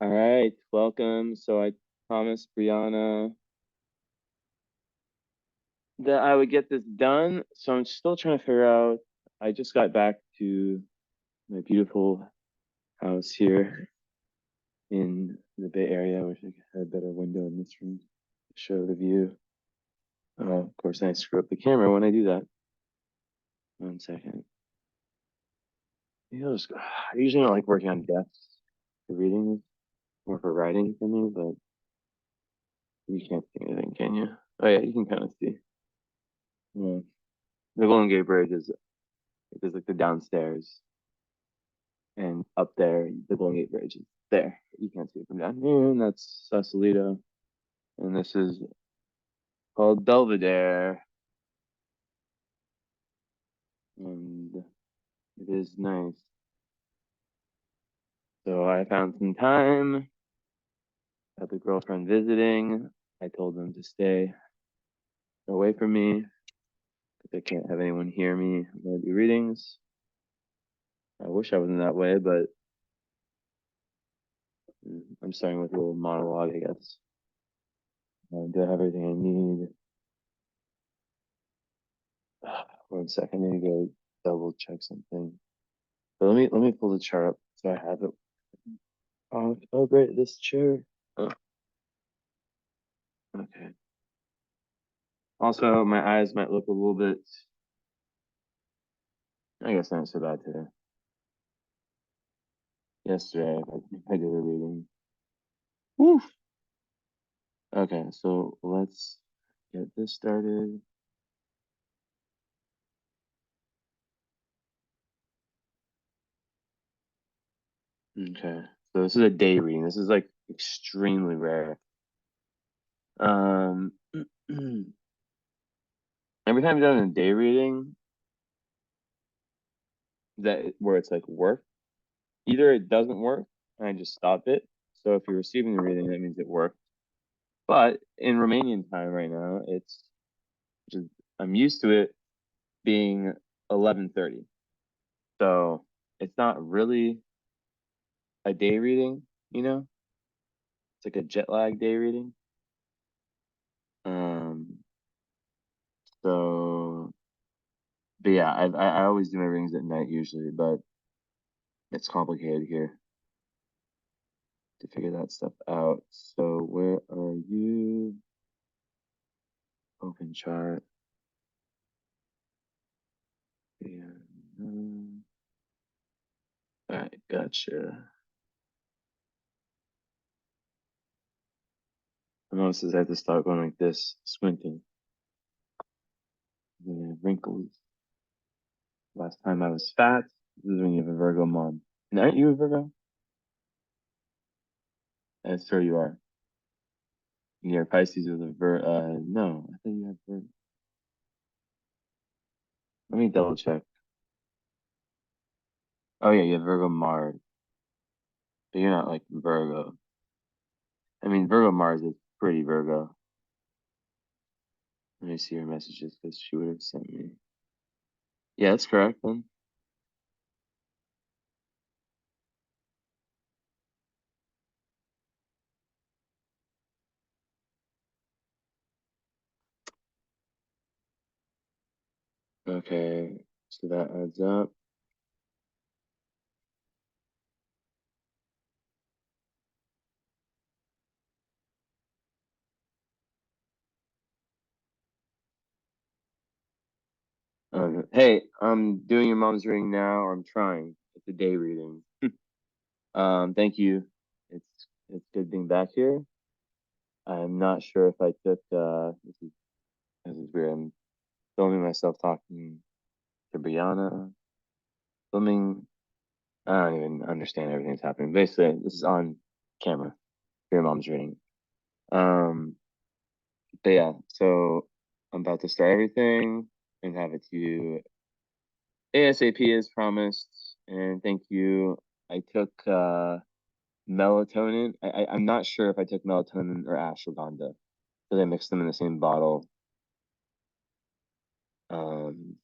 All right, welcome. So I promised Brianna that I would get this done. So I'm still trying to figure out. I just got back to my beautiful house here in the Bay Area. I wish I had a better window in this room to show the view. Of course, I screw up the camera when I do that. 1 second. I usually don't like working on desks for reading, more for writing for me, but you can't see anything, can you? Oh yeah, you can kind of see. Yeah. The Golden Gate Bridge is like the downstairs, and up there, the Golden Gate Bridge is there. You can't see it from down here, and that's Sausalito. And this is called Belvedere, and it is nice. So I found some time. Had the girlfriend visiting. I told them to stay away from me because I can't have anyone hear me when I do readings. I wish I wasn't that way, but I'm starting with a little monologue, I guess. Do I have everything I need? 1 second, I need to go double check something. But let me pull the chart up so I have it. Oh great, this chair. Oh, okay. Also, my eyes might look a little bit. I guess not so bad today. Yesterday, I did a reading. Woof. Okay, so let's get this started. Okay, so this is a day reading. This is like extremely rare. Um, every time I've done a day reading, where it's like work, either it doesn't work and I just stop it. So if you're receiving the reading, that means it worked. But in Romanian time right now, just, I'm used to it being 11:30. So it's not really a day reading, you know? It's like a jet lag day reading. Um, so, but yeah, I always do my readings at night usually, but it's complicated here to figure that stuff out. So where are you? Open chart. Yeah. All right, gotcha. I notice I have to start going like this, squinting. Wrinkles. Last time I was fat. This is when you have a Virgo mom. And aren't you a Virgo? Sure you are. You're Pisces with a no, I think you have Virgo. Let me double check. Oh yeah, you have Virgo Mars. But you're not like Virgo. I mean, Virgo Mars is pretty Virgo. Let me see her messages because she would have sent me. Yeah, that's correct then. Okay, so that adds up. Hey, I'm doing your mom's reading now, or I'm trying. It's a day reading. Thank you. It's good being back here. I'm not sure if I took this is weird. I'm filming myself talking to Brianna. Filming. I don't even understand everything that's happening. Basically, this is on camera for your mom's reading. Um, but yeah, so I'm about to start everything and have it to you ASAP as promised. And thank you. I took melatonin. I'm not sure if I took melatonin or ashwagandha because I mixed them in the same bottle. Um,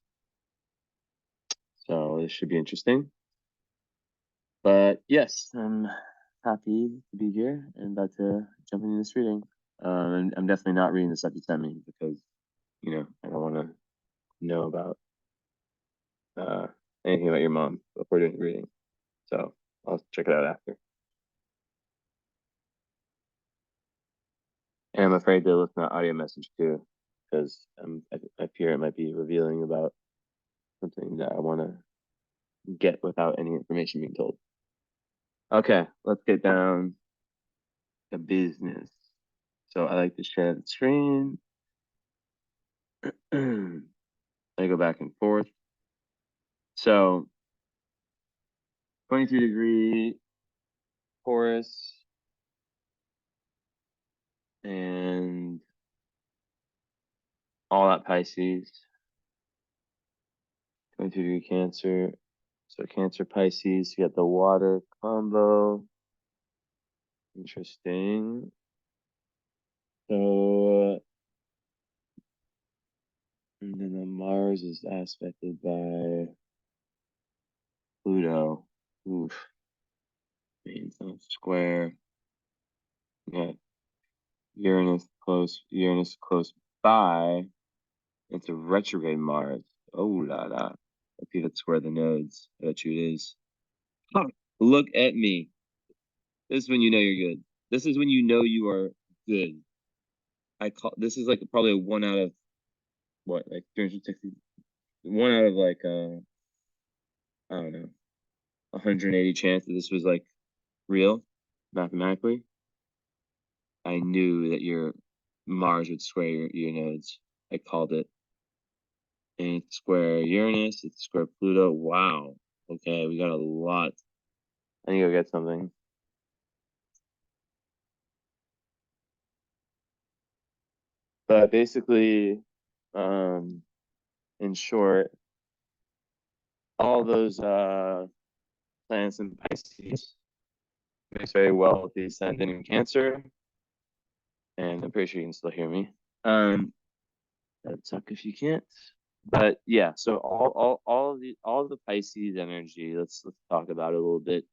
so this should be interesting. But yes, happy to be here and about to jump into this reading. And I'm definitely not reading the stuff you sent me because, I don't want to know about uh, anything about your mom before doing the reading. So I'll check it out after. And I'm afraid to listen to audio message too, because I fear it might be revealing about something that I want to get without any information being told. Okay, let's get down to business. So I like to share the screen. I go back and forth. So 23-degree Taurus and all that Pisces. 22-degree Cancer. So Cancer, Pisces, you got the water combo. Interesting. So, and then the Mars is aspected by Pluto. Oof. Means no square. Yeah. Uranus close by. It's a retrograde Mars. Oh la la. I see that's where the nodes. I bet you it is. Huh. Look at me. This is when you know you're good. This is when you know you are good. This is like probably a 1 out of what, like 360, 1 out of like I don't know, 180 chance that this was like real mathematically. I knew that your Mars would square your nodes. I called it. And it's square Uranus, it's square Pluto. Wow. Okay, we got a lot. I need to go get something. But basically, in short, all those planets in Pisces mix very well with the ascendant in Cancer. And I'm pretty sure you can still hear me. That'd suck if you can't. But yeah, so all of the Pisces energy, let's talk about it a little bit.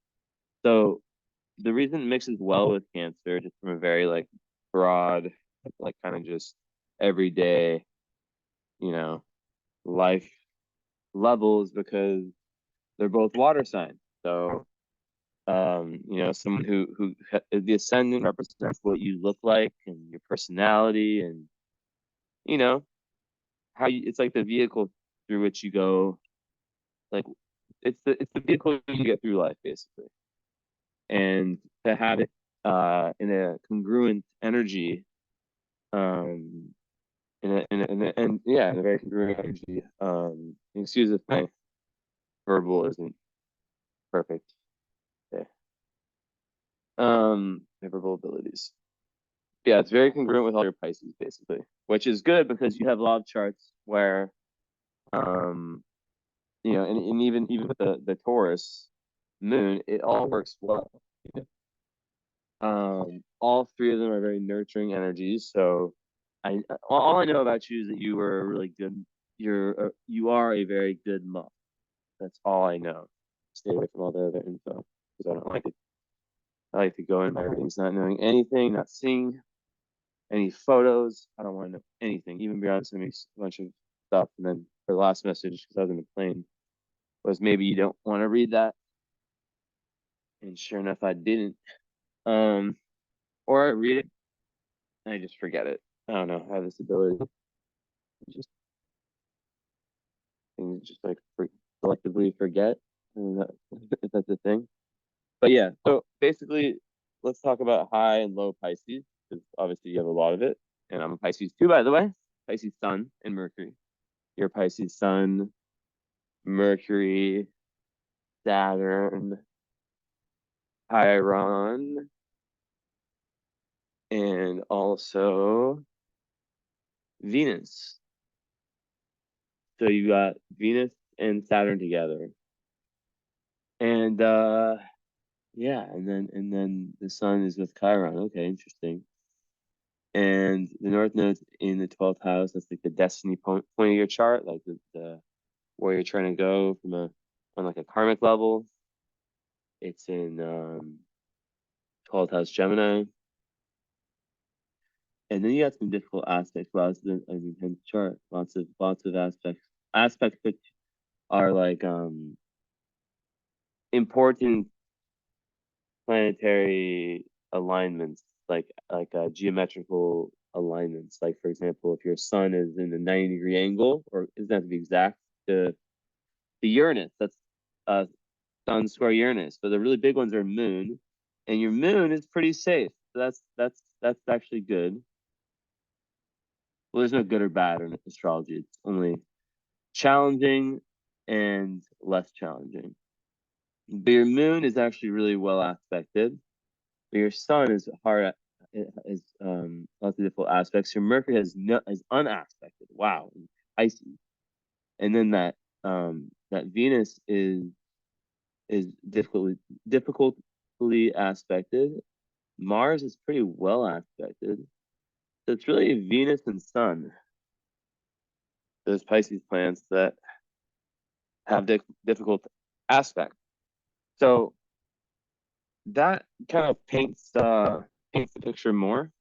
So the reason it mixes well with Cancer, just from a very like broad, like kind of just everyday, you know, life level, is because they're both water signs. So someone who the ascendant represents what you look like and your personality, and you know it's like the vehicle through which you go, like it's the vehicle you get through life basically. And to have it in a congruent energy, um in a very congruent energy. Excuse if my verbal isn't perfect. Okay. My verbal abilities. Yeah, it's very congruent with all your Pisces basically, which is good because you have a lot of charts where um and even with the Taurus moon, it all works well. All three of them are very nurturing energies. So all I know about you is that you were a really good. You are a very good mom. That's all I know. Stay away from all the other info because I don't like it. I like to go in my readings not knowing anything, not seeing any photos. I don't want to know anything. Even Brianna sent me a bunch of stuff, and then her last message, because I was in the plane, was maybe you don't want to read that. And sure enough, I didn't. Or I read it and I just forget it. I don't know. I have this ability to just things just like selectively forget. And if that's a thing. But yeah, so basically, let's talk about high and low Pisces, because obviously you have a lot of it. And I'm a Pisces too, by the way. Pisces Sun and Mercury. Your Pisces Sun, Mercury, Saturn, Chiron, and also Venus. So you got Venus and Saturn together. And yeah, and then the sun is with Chiron. Okay, interesting. And the North Node's in the 12th house. That's like the destiny point of your chart, like the where you're trying to go on like a karmic level. It's in 12th house Gemini. And then you got some difficult aspects. Lots of as you can chart, lots of aspects that are like important planetary alignments, like geometrical alignments. Like for example, if your sun is in a 90-degree angle, or it doesn't have to be exact, the Uranus, that's sun square Uranus. So the really big ones are moon, and your moon is pretty safe. So that's actually good. Well, there's no good or bad in astrology. It's only challenging and less challenging. But your moon is actually really well aspected. But your sun is hard, is lots of difficult aspects. Your Mercury is unaspected. Wow, Pisces. And then that Venus is difficultly aspected. Mars is pretty well aspected. So it's really Venus and Sun, those Pisces planets that have difficult aspects. So that kind of paints the picture more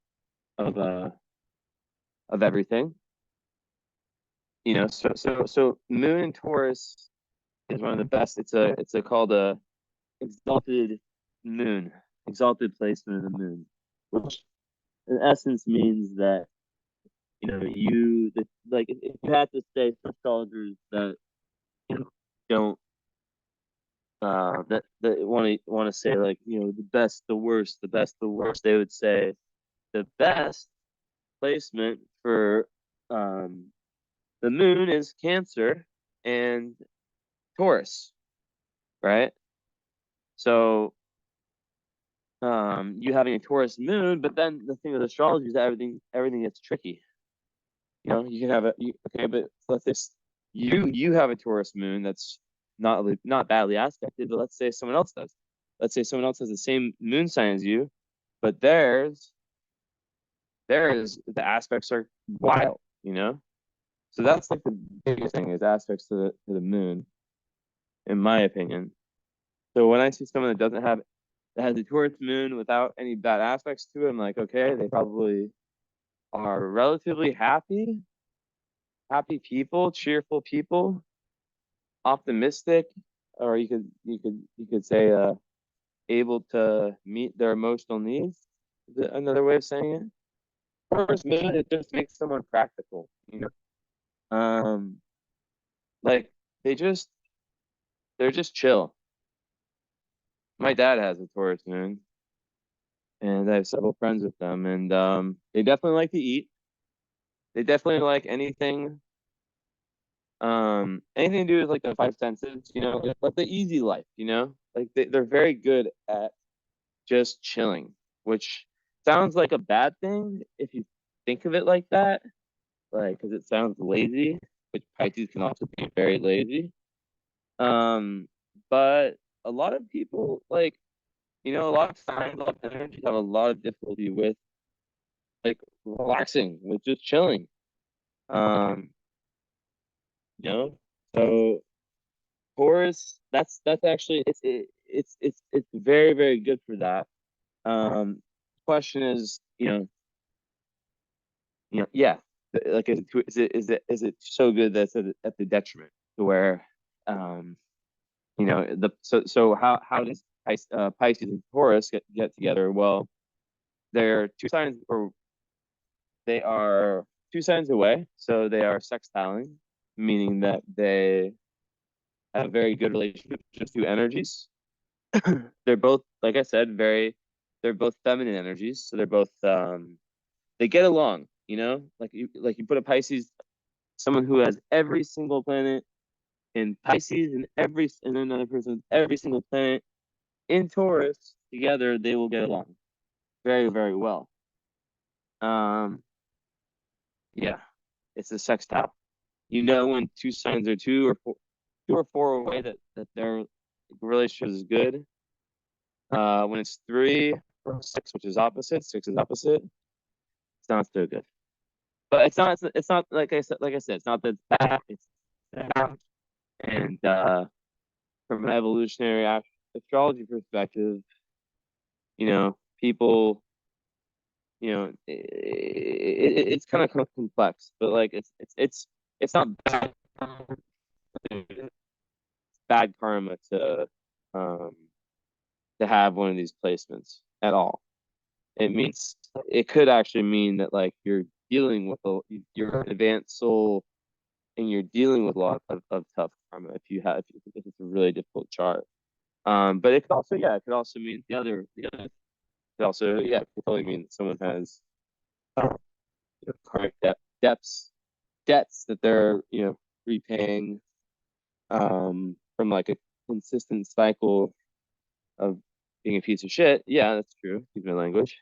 of everything. So Moon in Taurus is one of the best. It's called a exalted moon, exalted placement of the moon, which in essence means that like if you had to say for astrologers that you know don't that want to say like the best, the worst, the best, the worst, they would say the best placement for the moon is Cancer and Taurus, right? So you having a Taurus moon, but then the thing with astrology is that everything gets tricky. You can have okay, but let's say you have a Taurus moon that's not badly aspected, but let's say someone else does. Let's say someone else has the same moon sign as you, but theirs the aspects are wild. So that's like the biggest thing is aspects to the moon, in my opinion. So when I see someone that has a Taurus moon without any bad aspects to it, I'm like, okay, they probably are relatively happy people, cheerful people, optimistic, or you could say able to meet their emotional needs. Is another way of saying it? Taurus moon, it just makes someone practical. Like they just they're just chill. My dad has a Taurus moon, and I have several friends with them, and they definitely like to eat. They definitely like anything to do with like the five senses, like the easy life. Like they're very good at just chilling, which sounds like a bad thing if you think of it like that, like because it sounds lazy, which Pisces can also be very lazy. But a lot of people a lot of signs, a lot of energy have a lot of difficulty with like relaxing, with just chilling. Um, you know, so Taurus, that's actually it's very, very good for that. Question is, yeah, like is it so good that's at the detriment to where, so how does Pisces and Taurus get together? Well, they're two signs, or they are two signs away, so they are sextiling, meaning that they have a very good relationship, just two energies. They're both, like I said, they're both feminine energies, so they're both they get along. Like you put a Pisces, someone who has every single planet in Pisces, and another person with every single planet in Taurus, together they will get along very, very well. Yeah, it's a sextile. When two signs are two or four away, that their relationship is good. When it's 3 or 6, which is opposite, 6 is opposite, it's not so good. But it's not like I said, it's not that it's bad. It's bad. And from an evolutionary astrology perspective, people, it's kind of complex, but like it's not bad karma um to have one of these placements at all. It means it could actually mean that like you're dealing with you're an advanced soul and you're dealing with a lot of tough karma if it's a really difficult chart. But it could also, yeah, it could also mean the other could also, yeah, it could totally mean that someone has karmic debts that they're, repaying from like a consistent cycle of being a piece of shit. Yeah, that's true. Excuse my language.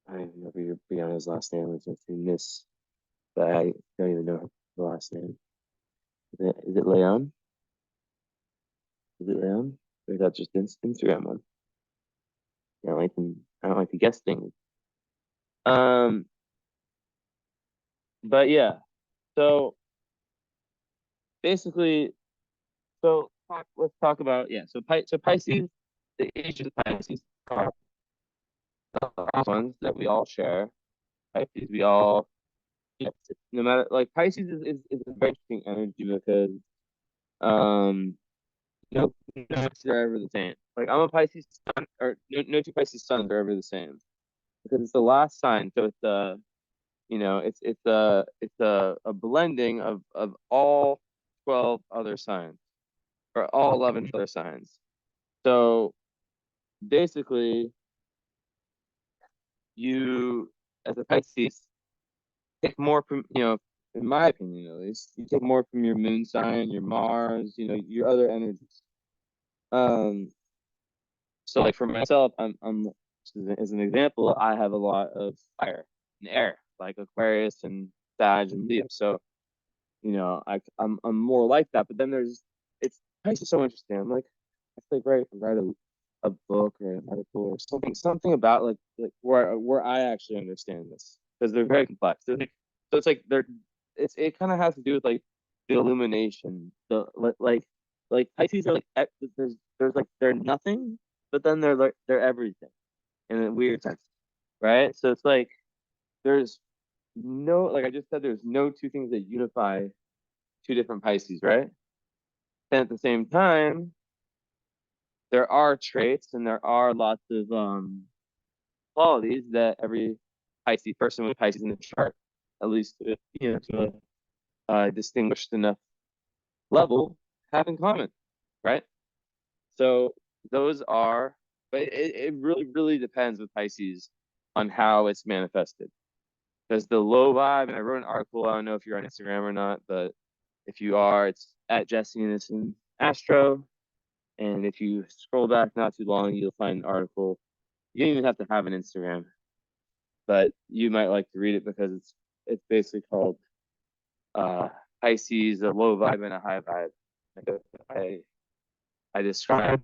I remember your Brianna's last name was Miss, but I don't even know the last name. Is it Leon? Is it Leon? Or is that just Instagram one? I don't like to guess things. Um, but yeah. So basically, let's talk about, yeah. So Pisces, the age of Pisces are the ones that we all share. Pisces, we all, yeah, no matter, like Pisces is a very interesting energy because um no two are ever the same. Like I'm a Pisces sun, or no two Pisces suns are ever the same because it's the last sign. So it's it's a blending of all 12 other signs, or all 11 other signs. So basically, you as a Pisces take more from, in my opinion at least, you take more from your moon sign, your Mars, your other energies. Um, so like for myself, I'm as an example, I have a lot of fire and air, like Aquarius and Sag and Leo. So I'm more like that. But then it's Pisces is so interesting. I'm like, I feel like write a book or an article or something about like where I actually understand this because they're very complex. So it's like it kind of has to do with like the illumination, the like Pisces are like there's like they're nothing, but then they're everything in a weird sense, right? So it's like there's no, like I just said, there's no two things that unify two different Pisces, right? And at the same time, there are traits and there are lots of qualities that every Pisces person with Pisces in the chart, at least to a distinguished enough level, have in common, right? So those are, but it really really depends with Pisces on how it's manifested. Because the low vibe, and I wrote an article. I don't know if you're on Instagram or not, but if you are, it's at Jesse Innocent Astro. And if you scroll back not too long, you'll find an article. You don't even have to have an Instagram, but you might like to read it because it's basically called uh, Pisces, a low vibe and a high vibe. I I describe,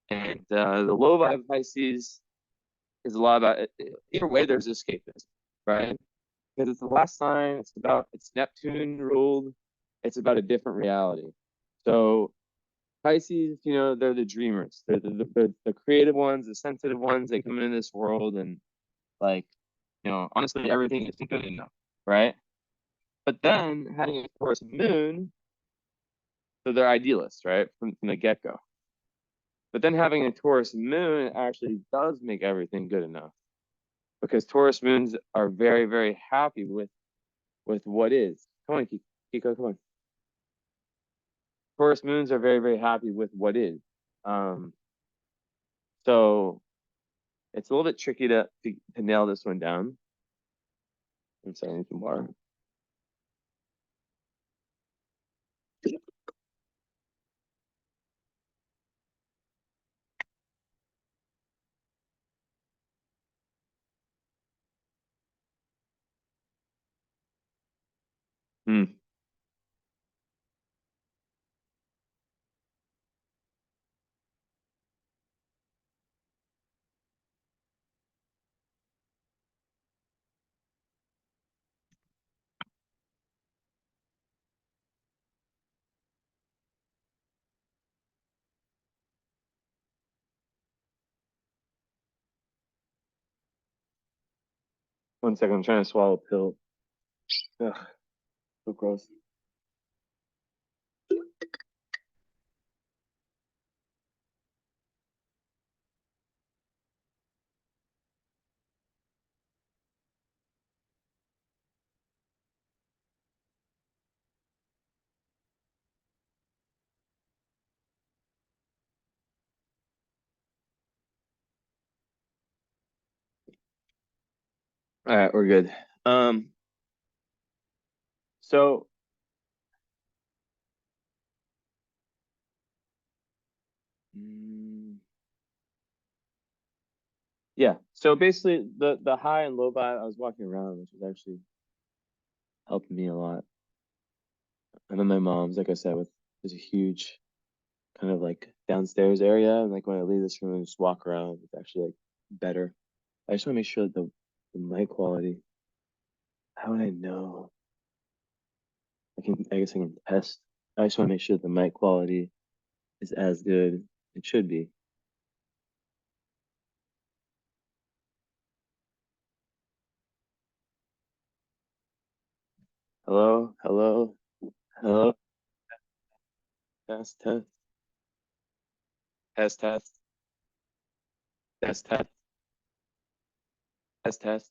and the low vibe Pisces is a lot about it. Either way, there's escapism, right? Because it's the last sign. It's Neptune ruled. It's about a different reality. So Pisces, they're the dreamers. They're the creative ones, the sensitive ones. They come into this world and like, honestly, everything isn't good enough, right? But then having a Taurus moon, so they're idealists, right, from the get go. But then having a Taurus moon actually does make everything good enough because Taurus moons are very, very happy with what is. Come on, Kiko, come on. Taurus moons are very, very happy with what is. Um, so it's a little bit tricky to nail this one down. I'm sorry, I need some water. Hmm. One second, I'm trying to swallow a pill. Ugh, so gross. All right, we're good. Um, so mm, yeah, so basically the high and low vibe, I was walking around, which was actually helping me a lot. And then my mom's, like I said, with there's a huge kind of like downstairs area, and like when I leave this room and just walk around, it's actually like better. I just want to make sure that the mic quality. How would I know? I guess I can test. I just want to make sure that the mic quality is as good. It should be. Hello, hello, hello. Test, test, test, test, test, test, test, test,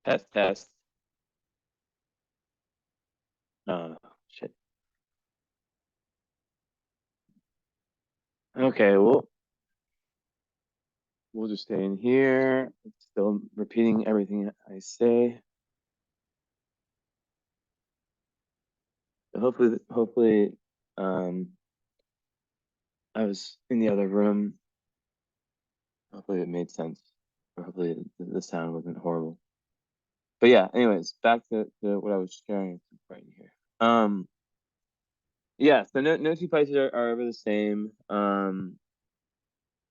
test, test. Shit. Okay, well, we'll just stay in here. Still repeating everything I say. Hopefully, um, I was in the other room. Hopefully it made sense. Or hopefully the sound wasn't horrible. But yeah, anyways, back to what I was sharing right here. Yeah, so no two places are ever the same.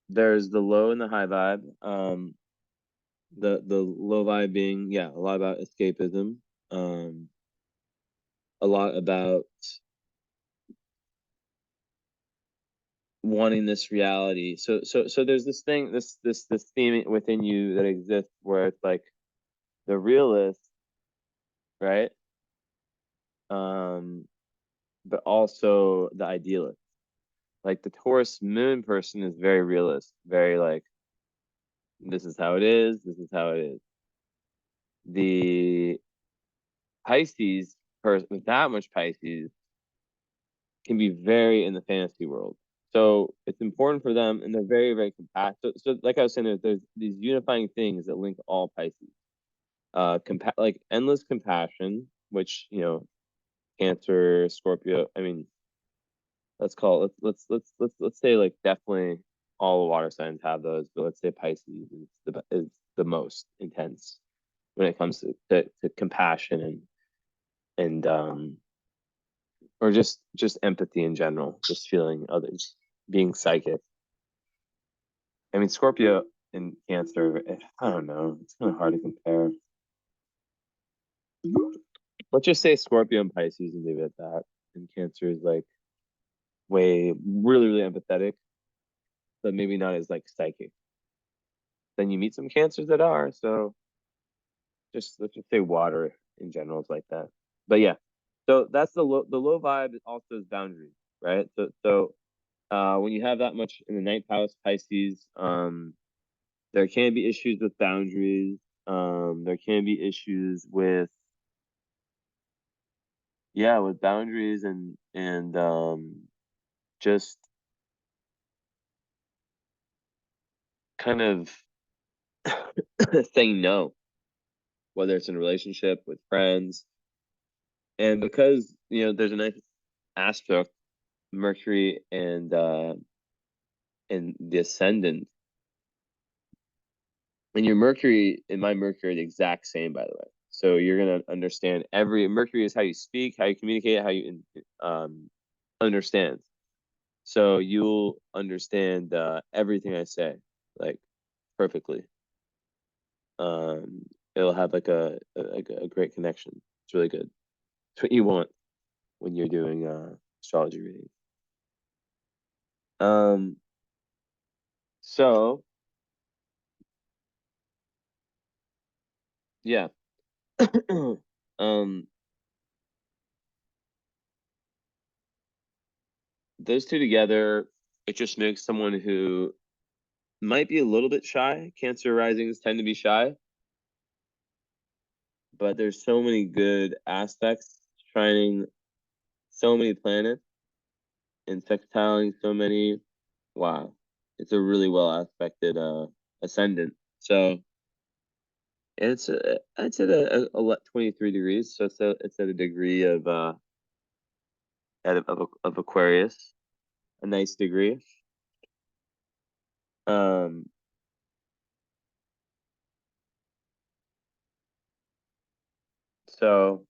There's the low and the high vibe. The low vibe being, yeah, a lot about escapism. Um, a lot about wanting this reality. So there's this thing, this theme within you that exists where it's like the realist, right? Um, but also the idealist. Like the Taurus moon person is very realist, very like, this is how it is, this is how it is. The Pisces person with that much Pisces can be very in the fantasy world. So it's important for them, and they're very, very compassionate. So like I was saying, there's these unifying things that link all Pisces. Like endless compassion, which Cancer, Scorpio. I mean, let's call it. Let's say like definitely all the water signs have those, but let's say Pisces is the most intense when it comes to compassion and or just empathy in general, just feeling others, being psychic. I mean, Scorpio and Cancer, I don't know, it's kind of hard to compare. Let's just say Scorpio and Pisces and leave it at that. And Cancer is like way really really empathetic, but maybe not as like psychic. Then you meet some Cancers that are, so just let's just say water in general is like that. But yeah, so that's the low vibe also is boundaries, right? So when you have that much in the ninth house, Pisces, there can be issues with boundaries. There can be issues with yeah, with boundaries and just kind of saying no, whether it's in a relationship with friends. And because there's a nice aspect, Mercury and the ascendant, and your Mercury and my Mercury are the exact same, by the way. So you're gonna understand every Mercury is how you speak, how you communicate, how you understand. So you'll understand everything I say like perfectly. Um, it'll have like a great connection. It's really good. It's what you want when you're doing astrology reading. Um, so Yeah. Um, those two together, it just makes someone who might be a little bit shy. Cancer risings tend to be shy, but there's so many good aspects shining so many planets and sextiling so many. Wow. It's a really well aspected ascendant. So it's at a 23 degrees, so it's at a degree of of Aquarius, a nice degree. Um, so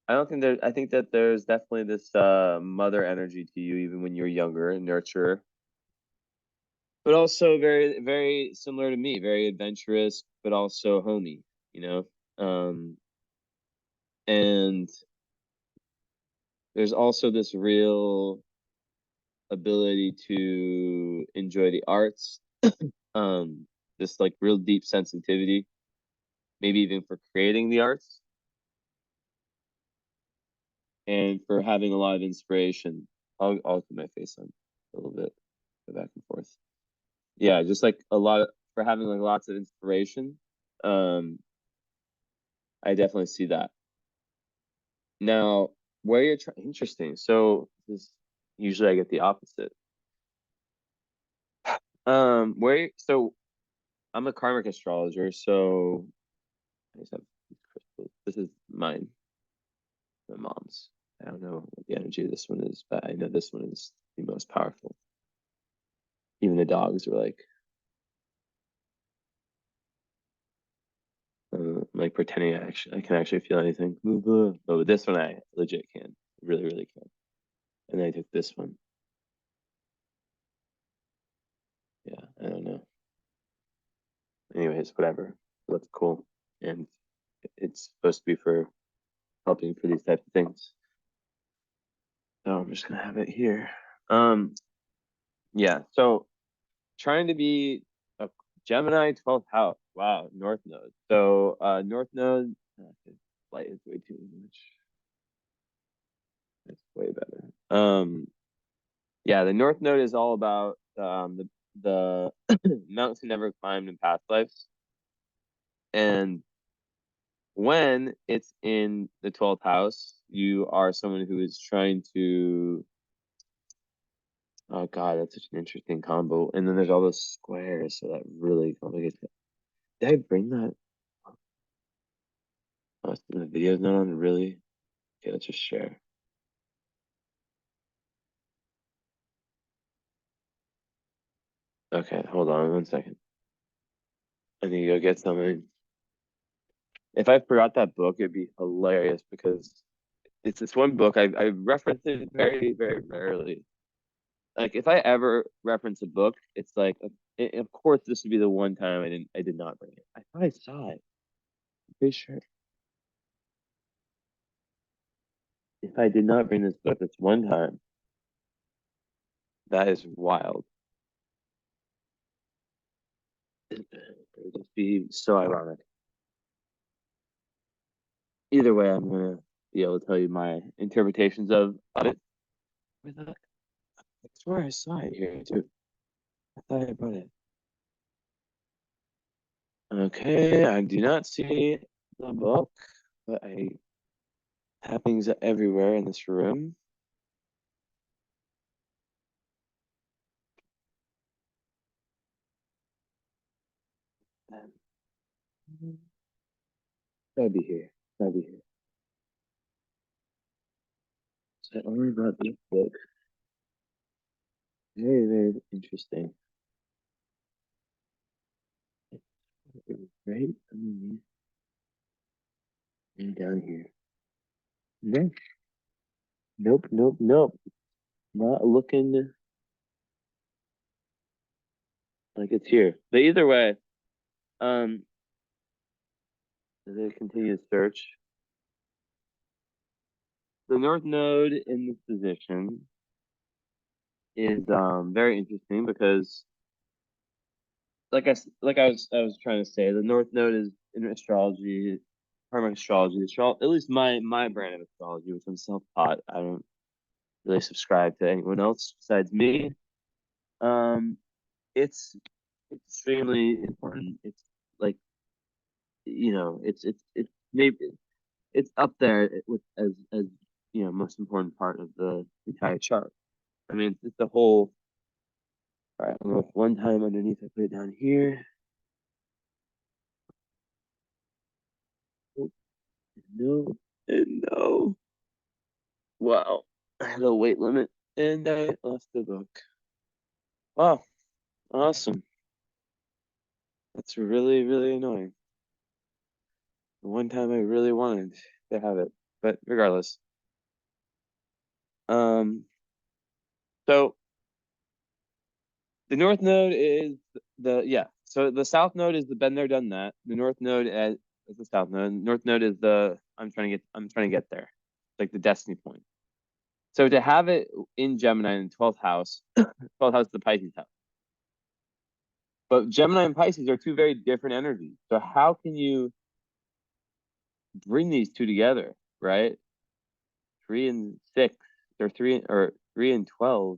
I don't think there. I think that there's definitely this mother energy to you, even when you're younger, and nurturer, but also very very similar to me, very adventurous, but also homey. You know, and there's also this real ability to enjoy the arts. Um, this like real deep sensitivity, maybe even for creating the arts and for having a lot of inspiration. I'll put my face on a little bit, go back and forth. Yeah, just like a lot of, for having like lots of inspiration. Um, I definitely see that. Now, where you're trying, interesting. So this usually I get the opposite. So I'm a karmic astrologer, so I just have these crystals. This is mine, my mom's. I don't know what the energy of this one is, but I know this one is the most powerful. Even the dogs were like pretending I can actually feel anything. But with this one, I legit can, really, really can. And then I took this one. Yeah, I don't know. Anyways, whatever. It looks cool, and it's supposed to be for helping for these types of things. So I'm just gonna have it here. Um, yeah. So trying to be a Gemini 12th house. Wow, North Node. So North Node, light is way too much. It's way better. Yeah, the North Node is all about the mountains never climbed in past lives. And when it's in the 12th house, you are someone who is trying to, oh God, that's such an interesting combo. And then there's all those squares, so that really complicates it. Did I bring that? Oh, the video's not on, really? Okay, let's just share. Okay, hold on 1 second. I need to go get something. If I forgot that book, it'd be hilarious because it's this one book I reference it very, very rarely. Like if I ever reference a book, it's like, of course, this would be the one time I did not bring it. I thought I saw it. I'm pretty sure. If I did not bring this book this one time, that is wild. It would just be so ironic. Either way, I'm gonna be able to tell you my interpretations of it. Where the, I swear I saw it here too. I thought I brought it. Okay, I do not see the book, but I have things everywhere in this room. Um, Gotta be here. Gotta be here. So I only brought this book. Very, very interesting. It was right underneath and down here. No, nope, nope, nope. Not looking like it's here. But either way, um, as I continue to search, the North Node in this position is very interesting because like I was trying to say, the North Node in astrology, part of astrology, at least my brand of astrology, which I'm self-taught. I don't really subscribe to anyone else besides me. Um, it's extremely important. It's like, it's maybe it's up there with as most important part of the entire chart. I mean, it's the whole. All right, I'm gonna one time underneath. I put it down here. Oh, no, and no. Wow, I had a weight limit and I lost the book. Wow, awesome. That's really, really annoying. The one time I really wanted to have it, but regardless. Um, so the North Node is So the South Node is the been there, done that. The North Node is the South Node. North Node is the I'm trying to get there, like the destiny point. So to have it in Gemini in 12th house, 12th house is the Pisces house. But Gemini and Pisces are two very different energies. So how can you bring these two together, right? 3 and 6, or 3 and 12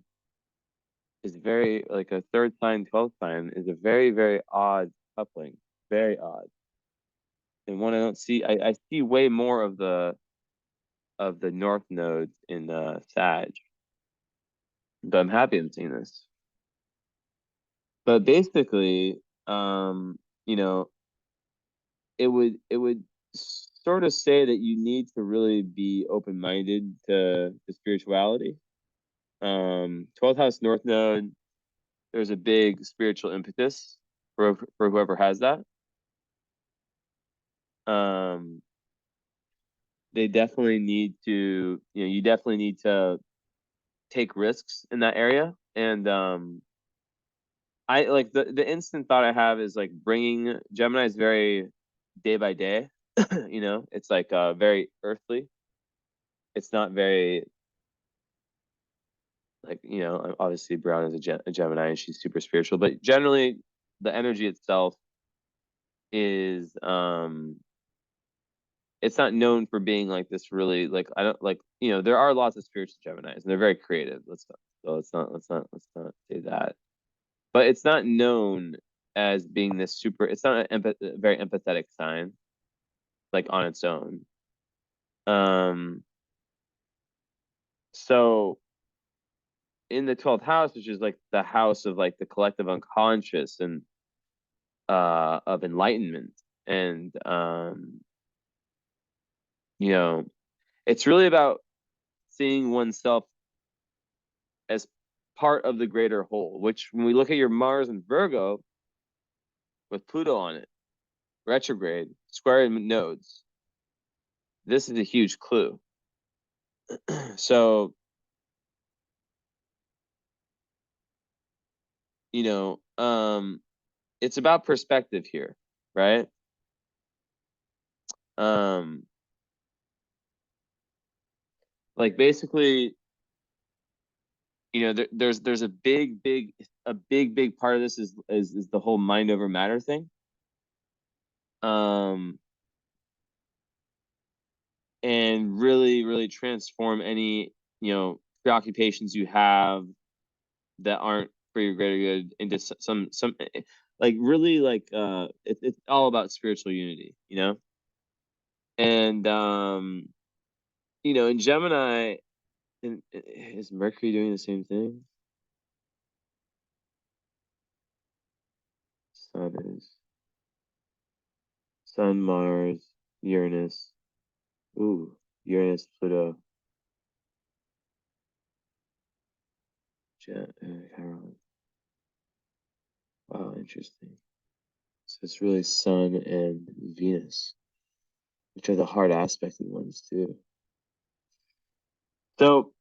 is very like a third sign, 12th sign is a very, very odd coupling. Very odd. And one I don't see, I see way more of the North nodes in Sag. But I'm happy I'm seeing this. But basically, you know, it would sort of say that you need to really be open-minded to spirituality. 12th house North Node, there's a big spiritual impetus for whoever has that. They definitely need to, you definitely need to take risks in that area. And I like the instant thought I have is like bringing Gemini is very day by day. It's like very earthly. It's not very like, obviously Brown is a Gemini and she's super spiritual, but generally the energy itself is it's not known for being like this really like I don't like there are lots of spiritual Geminis and they're very creative. Let's not say that. But it's not known as being this super, it's not a very empathetic sign like on its own. Um so in the 12th house, which is like the house of like the collective unconscious and of enlightenment and you know it's really about seeing oneself as part of the greater whole, which when we look at your Mars and Virgo with Pluto on it, retrograde, square nodes, this is a huge clue. So, it's about perspective here, right? Um, like basically, there's a big part of this is the whole mind over matter thing. Um, and really, really transform any, preoccupations you have that aren't for your greater good into some like really like it's all about spiritual unity, and in Gemini, is Mercury doing the same thing? Sun is Sun, Mars, Uranus. Ooh, Uranus, Pluto, Chiron. Wow, interesting. So it's really Sun and Venus, which are the hard aspected ones too. So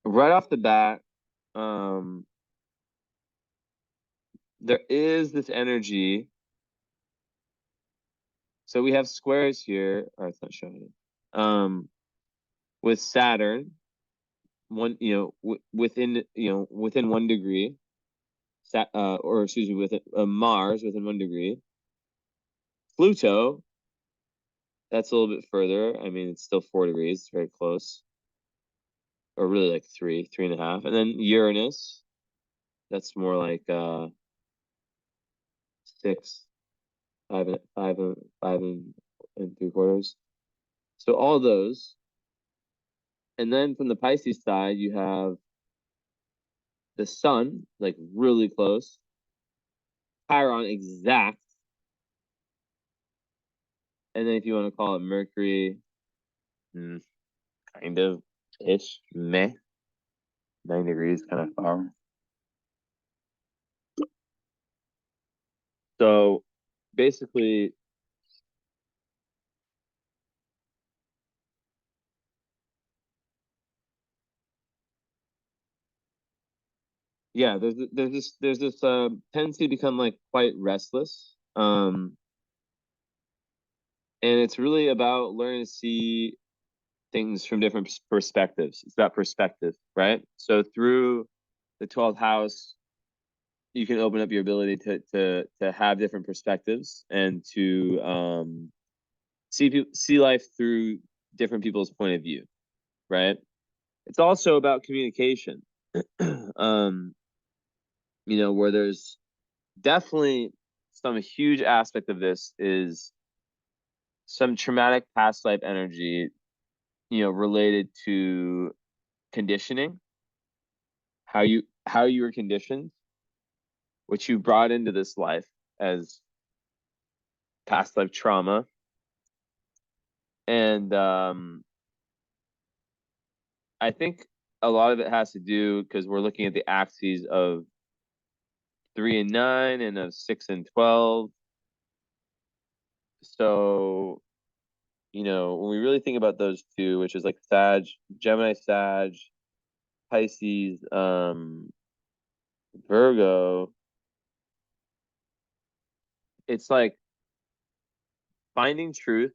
right off the bat, um, there is this energy. So we have squares here. Oh, it's not showing it. With Saturn, within 1 degree, or excuse me, with Mars within 1 degree, Pluto, that's a little bit further. I mean, it's still 4 degrees, it's very close. Or really like 3.5. And then Uranus, that's more like 6, 5.75. So all those. And then from the Pisces side, you have the sun, like really close. Chiron exact. And then if you want to call it Mercury, kind of ish, meh. 9 degrees, kind of far. So basically, yeah, there's this tendency to become like quite restless. And it's really about learning to see things from different perspectives. It's about perspective, right? So through the 12th house, you can open up your ability to have different perspectives and to see life through different people's point of view, right? It's also about communication. um, where there's definitely some huge aspect of this is some traumatic past life energy, related to conditioning, how you were conditioned, which you brought into this life as past life trauma. And I think a lot of it has to do because we're looking at the axes of 3 and 9 and of 6 and 12. So, when we really think about those two, which is like Sag, Gemini, Sag, Pisces, Virgo, it's like finding truth.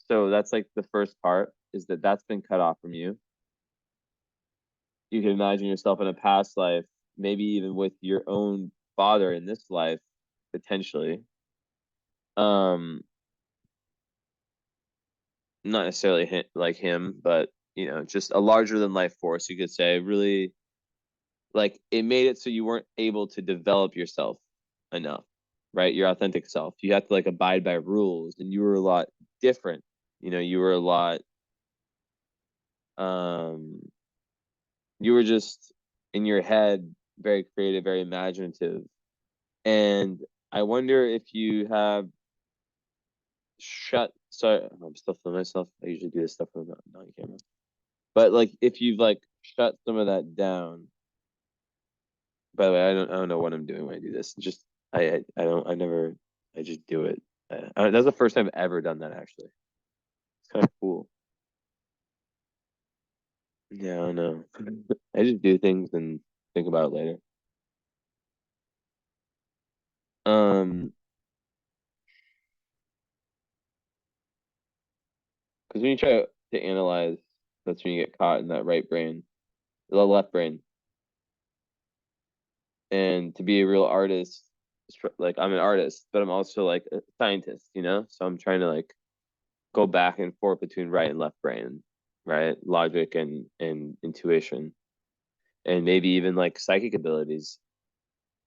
So that's like the first part, is that's been cut off from you. You can imagine yourself in a past life, maybe even with your own father in this life, potentially. Um, Not necessarily like him, but just a larger than life force, you could say. Really, like it made it so you weren't able to develop yourself enough, right? Your authentic self. You have to like abide by rules, and you were a lot different. You were a lot. Um, you were just in your head, very creative, very imaginative, and I wonder if you have shut. Sorry, I'm still filming myself. I usually do this stuff when I'm not on camera. But like, if you've like shut some of that down. By the way, I don't know what I'm doing when I do this. Just I don't I never I just do it. That's the first time I've ever done that actually. It's kind of cool. Yeah, I don't know. I just do things and think about it later. Um, because when you try to analyze, that's when you get caught in that right brain, the left brain. And to be a real artist, like I'm an artist, but I'm also like a scientist, So I'm trying to like go back and forth between right and left brain, right? Logic and intuition, and maybe even like psychic abilities.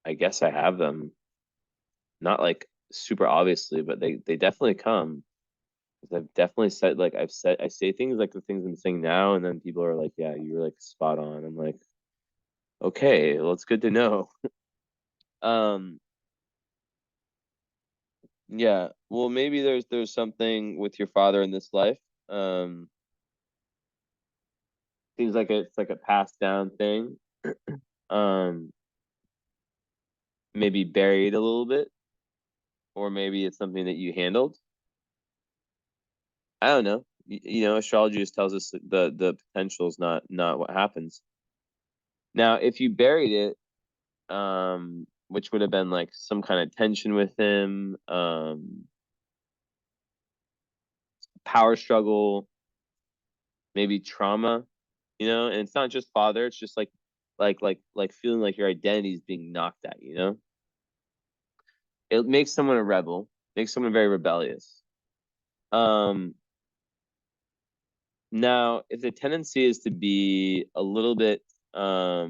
I guess I have them, not like super obviously, but they definitely come. 'Cause I've definitely said, like I say things like the things I'm saying now, and then people are like, "Yeah, you were like spot on." I'm like, "Okay, well, it's good to know." Um, yeah. Well, maybe there's something with your father in this life. Um, Seems like it's like a passed down thing. Um, Maybe buried a little bit, or maybe it's something that you handled. I don't know. Astrology just tells us that the potential is not what happens. Now, if you buried it, which would have been like some kind of tension with him, power struggle, maybe trauma, and it's not just father, it's just like feeling like your identity is being knocked at. It makes someone a rebel. Makes someone very rebellious. Um, Now, if the tendency is to be a little bit, I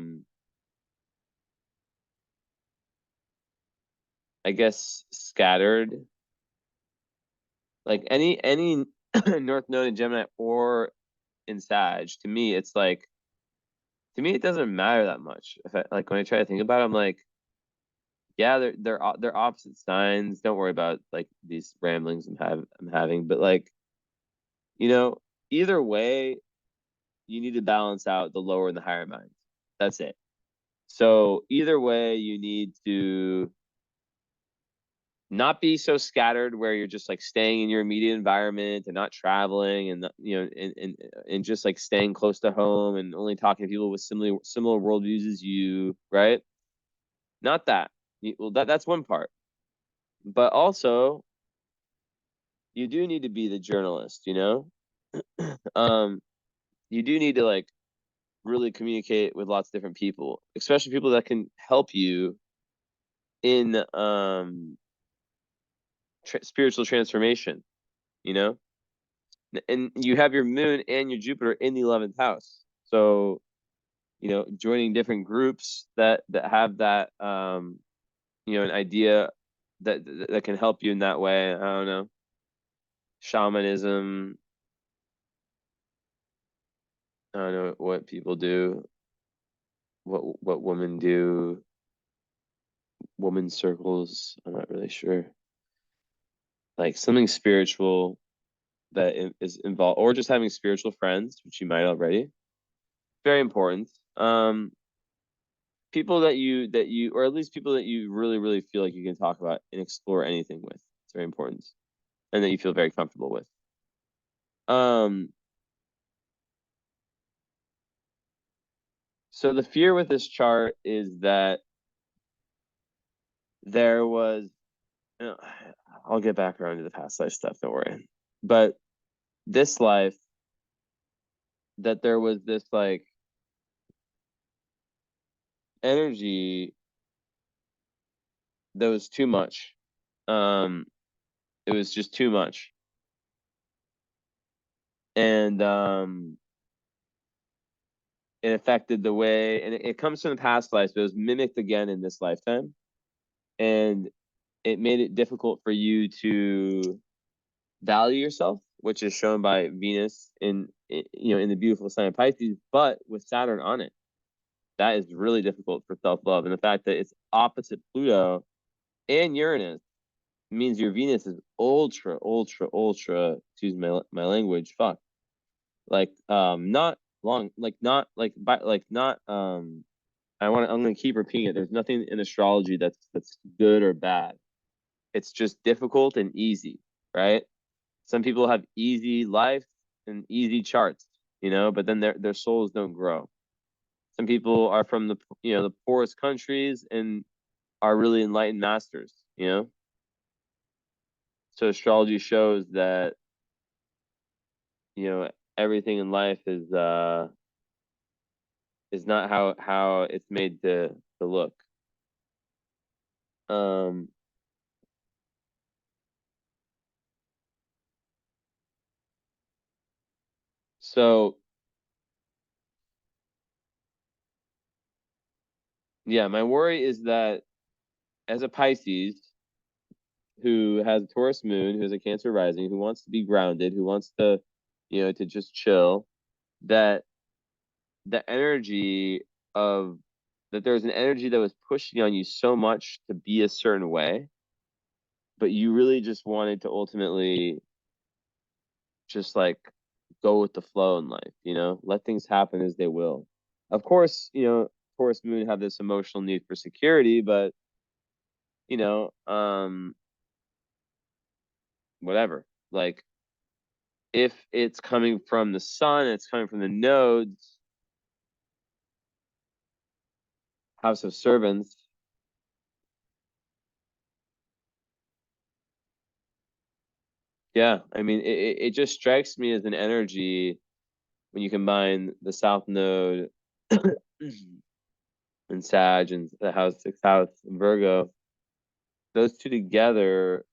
guess, scattered, like any North Node in Gemini or in Sag, to me, it's like, to me, it doesn't matter that much. If I, like, when I try to think about it, I'm like, yeah, they're opposite signs. Don't worry about like these ramblings I'm having, but like, you know, either way, you need to balance out the lower and the higher minds. That's it. So either way, you need to not be so scattered where you're just like staying in your immediate environment and not traveling and and just like staying close to home and only talking to people with similar worldviews as you, right? Not that. Well, that's one part. But also, you do need to be the journalist, you know? Um, you do need to like really communicate with lots of different people, especially people that can help you in spiritual transformation, you know? And you have your moon and your Jupiter in the 11th house. So, joining different groups that have that an idea that can help you in that way. I don't know. Shamanism, I don't know what people do, what women do, woman circles, I'm not really sure. Like something spiritual that is involved, or just having spiritual friends, which you might already. Very important. People that you or at least people that you really feel like you can talk about and explore anything with. It's very important. And that you feel very comfortable with. Um so the fear with this chart is that there was uh, I'll get back around to the past life stuff, don't worry. But this life, that there was this like energy that was too much. Um it was just too much. And it affected the way, and it comes from the past life, but it was mimicked again in this lifetime. And it made it difficult for you to value yourself, which is shown by Venus in the beautiful sign of Pisces, but with Saturn on it. That is really difficult for self-love. And the fact that it's opposite Pluto and Uranus means your Venus is ultra, excuse my language, fuck. Like not long, like not like like not I'm gonna keep repeating it. There's nothing in astrology that's good or bad. It's just difficult and easy, right? Some people have easy life and easy charts, but then their souls don't grow. Some people are from the poorest countries and are really enlightened masters. So astrology shows that, everything in life is not how it's made to look. Um so yeah, my worry is that as a Pisces who has a Taurus moon, who has a Cancer rising, who wants to be grounded, who wants to just chill, that the energy of that there's an energy that was pushing on you so much to be a certain way, but you really just wanted to ultimately just like go with the flow in life, let things happen as they will. Of course, Taurus moon have this emotional need for security, but you know, um, whatever. Like if it's coming from the sun, it's coming from the nodes, house of servants. Yeah, I mean, it just strikes me as an energy when you combine the South Node and Sag and the house 6th house and Virgo, those two together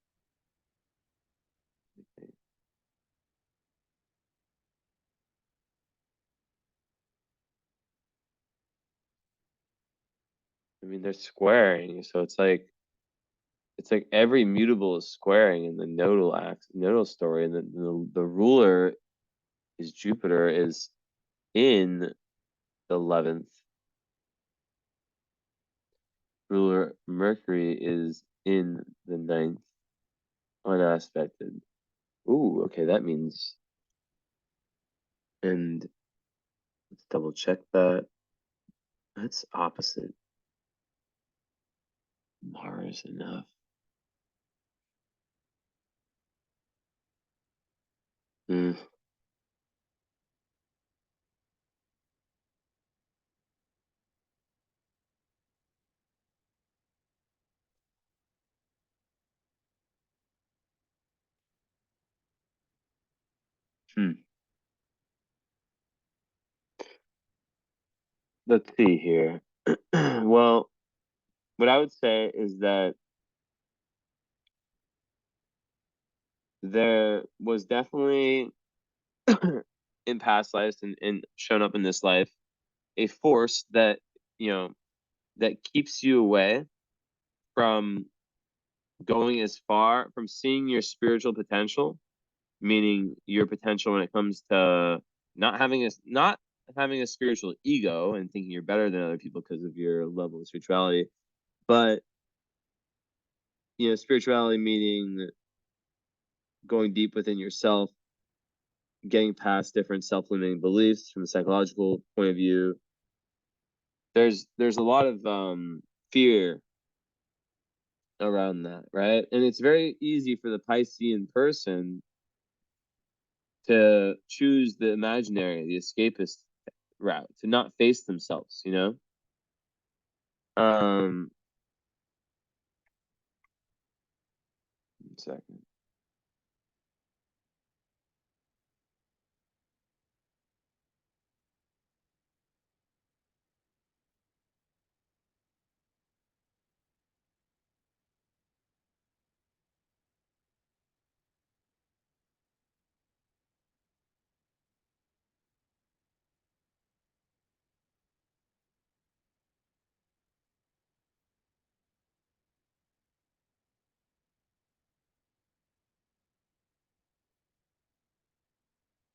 mean, they're squaring, so it's like every mutable is squaring in the nodal story, and the ruler is Jupiter is in the 11th. Ruler Mercury is in the 9th, unaspected. Ooh, okay, that means, and let's double check that. That's opposite Mars enough. Mm, hmm. Let's see here. Well, what I would say is that there was definitely in past lives and shown up in this life a force that you know that keeps you away from going as far from seeing your spiritual potential, meaning your potential when it comes to not having a spiritual ego and thinking you're better than other people because of your level of spirituality, but spirituality meaning going deep within yourself, getting past different self-limiting beliefs from a psychological point of view. There's a lot of fear around that, right? And it's very easy for the Piscean person to choose the imaginary, the escapist route, to not face themselves, you know? Um, 1 second.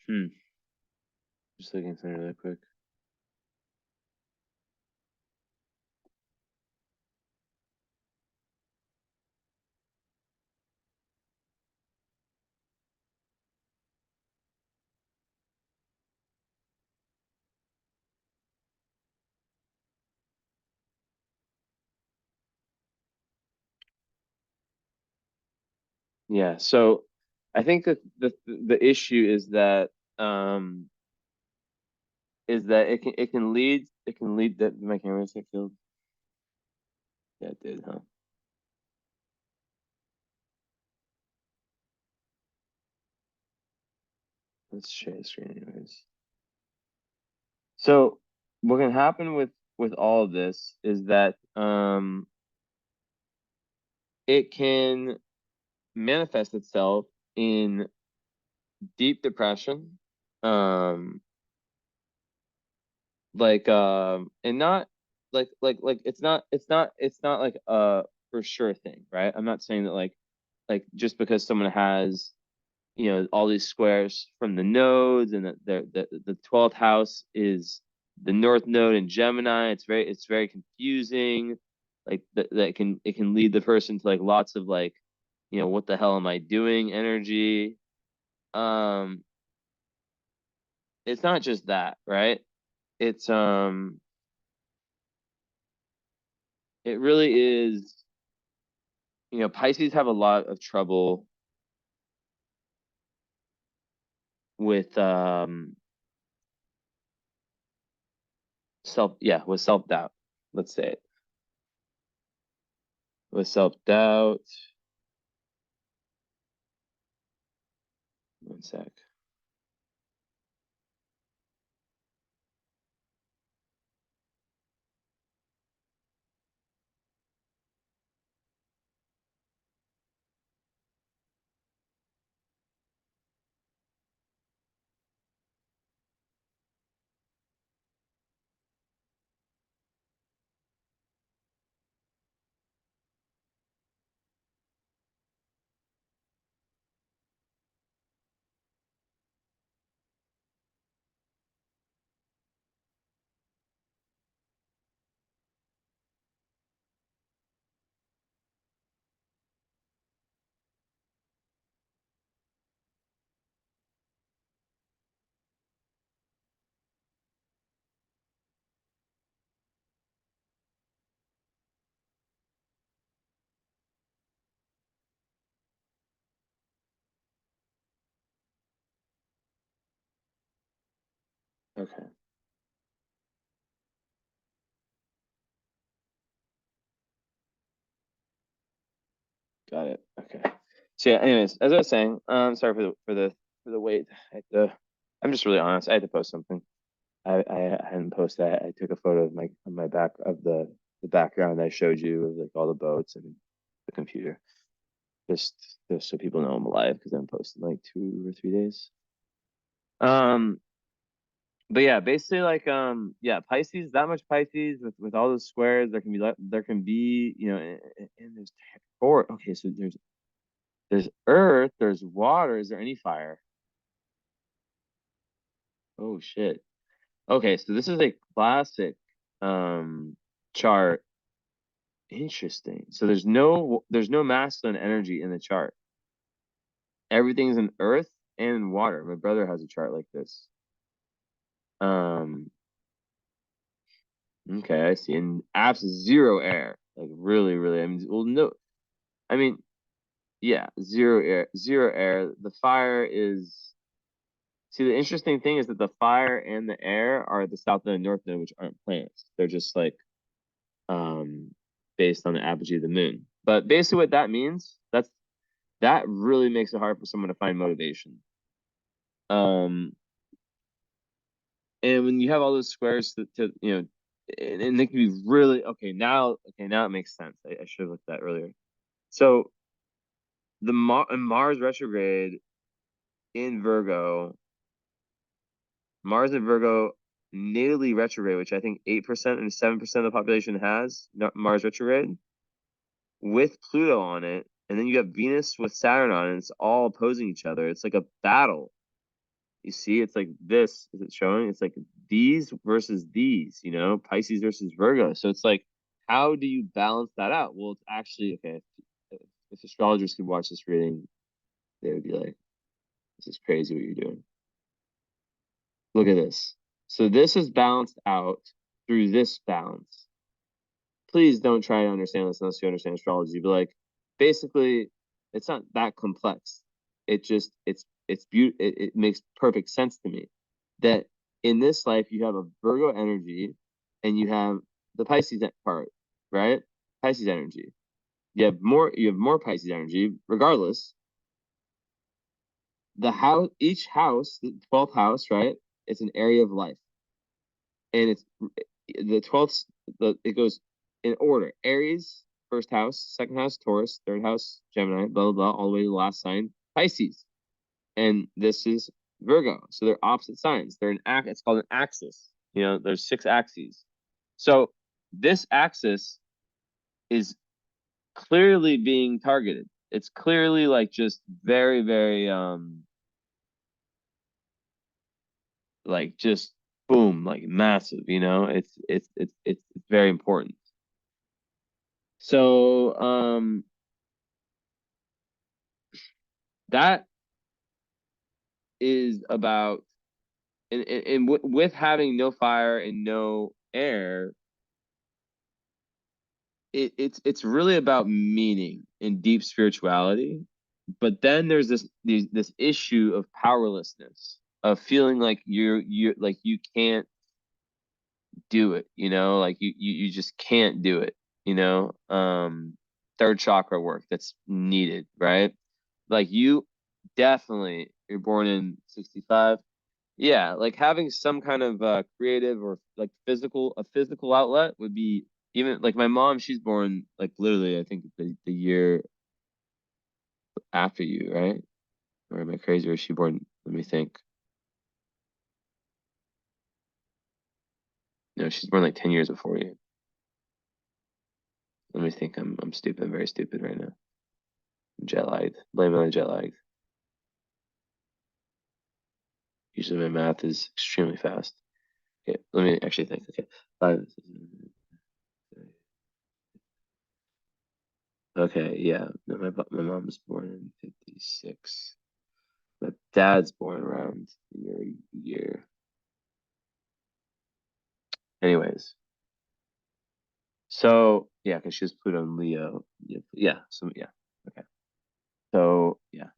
Hmm. Just looking at something really quick. Yeah, so I think that the issue um is that it can lead that my camera stick filled. Yeah, it did, huh? Let's share the screen anyways. So what can happen with all of this is that it can manifest itself in deep depression, um and not like it's not like a for sure thing, right? I'm not saying that like just because someone has all these squares from the nodes, and that the 12th house is the north node in Gemini. It's very confusing. Like that can it can lead the person to like lots of like, what the hell am I doing energy. Um, it's not just that, right? It's it really is, Pisces have a lot of trouble with with self-doubt. Let's say it. With self-doubt. 1 sec. Okay. Got it. Okay. So yeah, anyways, as I was saying, sorry for the wait. I'm just really honest. I had to post something. I hadn't posted. I took a photo of my back of the background I showed you of like all the boats and the computer. Just just so people know I'm alive because I'm posting like 2 or 3 days. Um, but yeah, basically like yeah, Pisces, that much Pisces with all those squares, there can be, and there's four. Okay, so there's earth, there's water. Is there any fire? Oh shit. Okay, so this is a classic chart. Interesting. So there's no masculine energy in the chart. Everything's in earth and in water. My brother has a chart like this. Um, okay, I see. And apps zero air. Like really, really. I mean, well, no. I mean, yeah, zero air, zero air. The fire is. See, the interesting thing is that the fire and the air are the south node and north node, which aren't planets. They're just like um based on the apogee of the moon. But basically, what that means, that really makes it hard for someone to find motivation. Um, and when you have all those squares and they can be really okay. Now it makes sense. I should have looked at that earlier. So Mars retrograde in Virgo, Mars in Virgo natally retrograde, which I think 8% and 7% of the population has Mars retrograde with Pluto on it, and then you have Venus with Saturn on it. And it's all opposing each other. It's like a battle. You see, it's like this. Is it showing? It's like these versus these. Pisces versus Virgo. So it's like, how do you balance that out? Well, it's actually okay. If astrologers could watch this reading, they would be like, "This is crazy what you're doing." Look at this. So this is balanced out through this balance. Please don't try to understand this unless you understand astrology. But like, basically, it's not that complex. It's beautiful. It makes perfect sense to me that in this life you have a Virgo energy, and you have the Pisces part, right? Pisces energy. You have more Pisces energy. Regardless, each house, the 12th house, right? It's an area of life, and it's the 12th. It goes in order: Aries, first house; second house, Taurus; third house, Gemini; blah blah blah, all the way to the last sign, Pisces. And this is Virgo. So they're opposite signs. It's called an axis. There's 6 axes. So this axis is clearly being targeted. It's clearly like just very, very like just boom, like massive, it's very important. So that is about and with having no fire and no air, it's really about meaning and deep spirituality. But then there's this issue of powerlessness, of feeling like you're like you can't do it, like you just can't do it, third chakra work that's needed, right? Like you're born in 65. Yeah, like having some kind of creative or like a physical outlet would be, even like my mom, she's born like literally I think the year after you, right? Or am I crazy? Or is she born? Let me think. No, she's born like 10 years before you. Let me think. I'm stupid. I'm very stupid right now. I'm jet lagged. Blame it on jet lag. Usually my math is extremely fast. Okay, let me actually think. Okay, five. Okay, yeah. No, my mom's born in 56. My dad's born around your year. Anyways, so yeah, because she was Pluto and Leo. Yeah. So yeah. Okay. So yeah.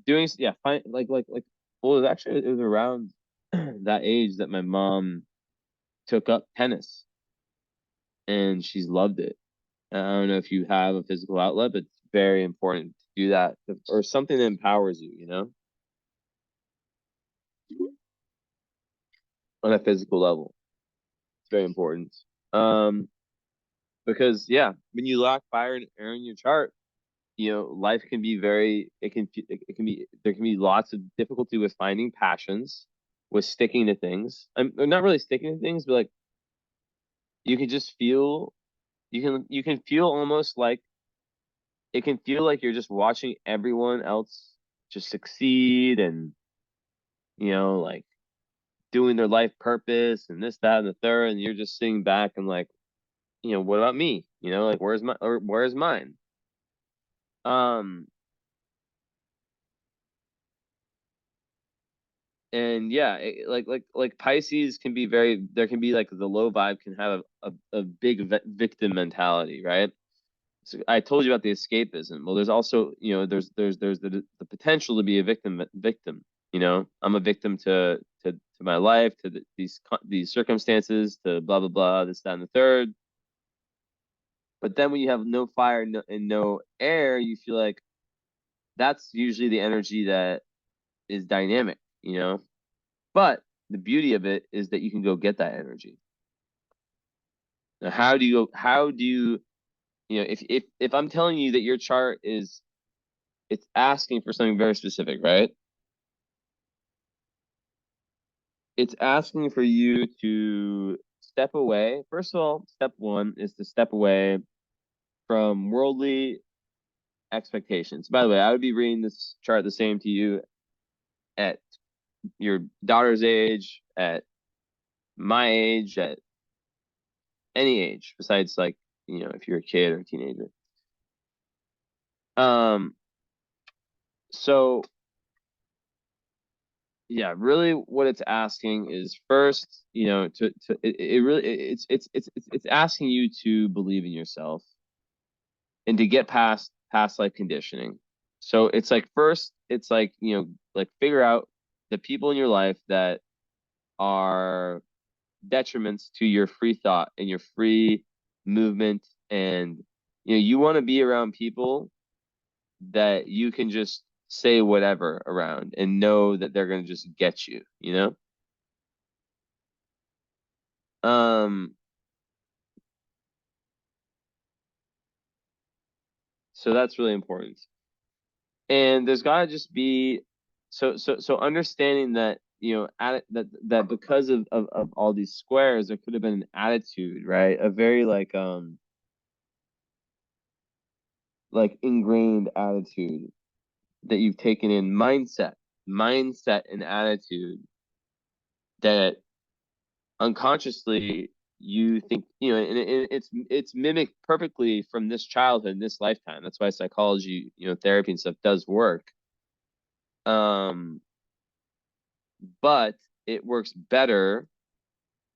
Doing yeah. Fine. Like. Well, it was around. that age that my mom took up tennis and she's loved it. I don't know if you have a physical outlet, but it's very important to do that or something that empowers you, on a physical level. It's very important. Um, because yeah, when you lack fire and air in your chart, life can be it can be there can be lots of difficulty with finding passions, with sticking to things. I'm not really sticking to things, but like you can just feel you can feel almost like it can feel like you're just watching everyone else just succeed and like doing their life purpose and this, that, and the third, and you're just sitting back and like, what about me? Like where's mine? Um, and yeah, like Pisces can be there can be like the low vibe can have a big victim mentality, right? So I told you about the escapism. Well, there's also, there's the potential to be a victim. I'm a victim to my life, to these circumstances, to blah blah blah, this, that, and the third. But then when you have no fire and no air, you feel like that's usually the energy that is dynamic, But the beauty of it is that you can go get that energy. Now, how do you, if I'm telling you that your chart it's asking for something very specific, right? It's asking for you to step away. First of all, step one is to step away from worldly expectations. By the way, I would be reading this chart the same to you at your daughter's age, at my age, at any age besides like, if you're a kid or a teenager. Um, so yeah, really what it's asking is first, it really it's asking you to believe in yourself and to get past life conditioning. So it's like first, it's like, like figure out the people in your life that are detriments to your free thought and your free movement. And you want to be around people that you can just say whatever around and know that they're going to just get you. um so that's really important. And there's got to just be so understanding that that because of all these squares there could have been an attitude, right? A very like ingrained attitude that you've taken in, mindset and attitude that unconsciously you think, and it's mimicked perfectly from this childhood and this lifetime. That's why psychology, therapy and stuff does work. um but it works better,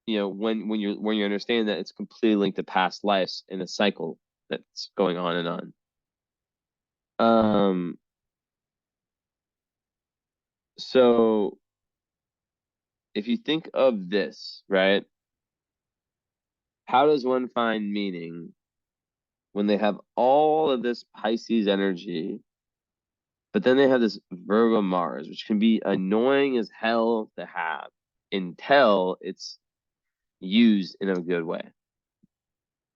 when you understand that it's completely linked to past lives in a cycle that's going on and on. um so if you think of this, right, how does one find meaning when they have all of this Pisces energy, but then they have this Virgo Mars, which can be annoying as hell to have until it's used in a good way.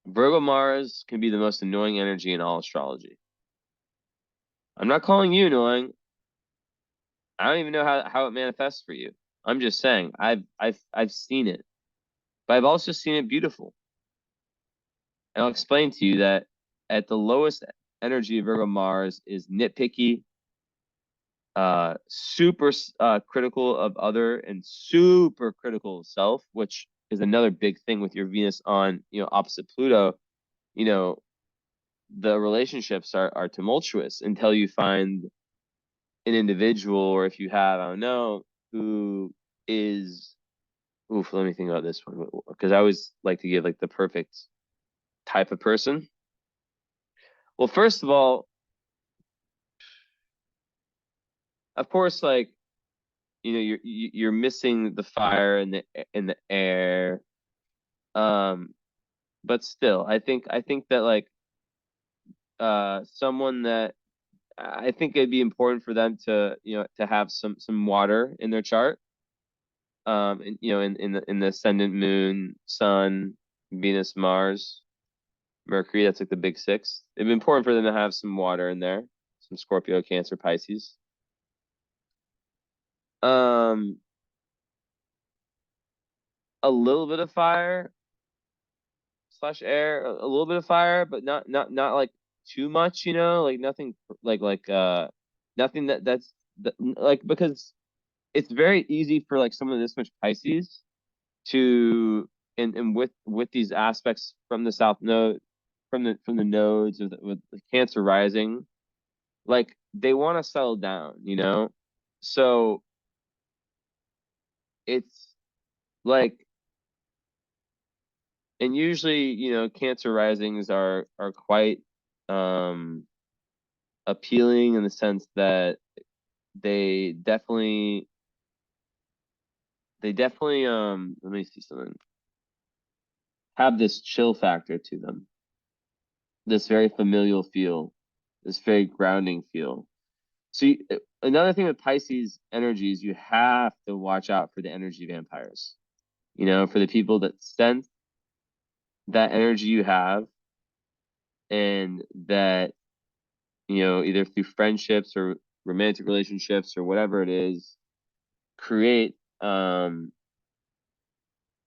Virgo Mars can be the most annoying energy in all astrology. I'm not calling you annoying. I don't even know how it manifests for you. I'm just saying I've seen it, but I've also seen it beautiful. And I'll explain to you that at the lowest energy of Virgo Mars is nitpicky, super critical of other, and super critical of self, which is another big thing with your Venus on, opposite Pluto. You know, the relationships are tumultuous until you find an individual, or if you have, I don't know, who is, oof, let me think about this one, because I always like to give like the perfect type of person. Well, first of all, of course, like, you're missing the fire and the air. Um, but still, I think that like someone that I think it'd be important for them to to have some water in their chart. And, in the ascendant moon, sun, Venus, Mars, Mercury. That's like the big six. It'd be important for them to have some water in there. Some Scorpio, Cancer, Pisces. Um, a little bit of fire slash air, a little bit of fire, but not like too much, like nothing nothing like, because it's very easy for like someone this much Pisces to, and with these aspects from the South Node, from the nodes with the Cancer rising, like they want to settle down. So it's like, and usually, Cancer risings are quite um appealing in the sense that they definitely let me see something, have this chill factor to them, this very familial feel, this very grounding feel. So another thing with Pisces energy is you have to watch out for the energy vampires. For the people that sense that energy you have, and that, either through friendships or romantic relationships or whatever it is, create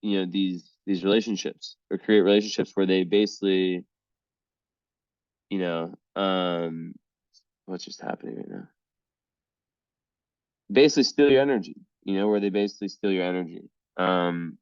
these relationships, or create relationships where they basically, you know, um what's just happening right now? Basically steal your energy, where they basically steal your energy. Um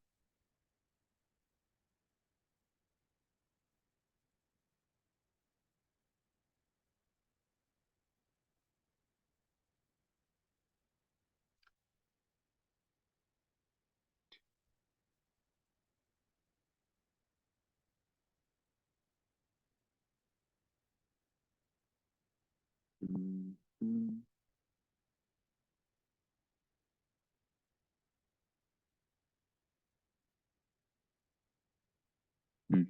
mm, mm, mm.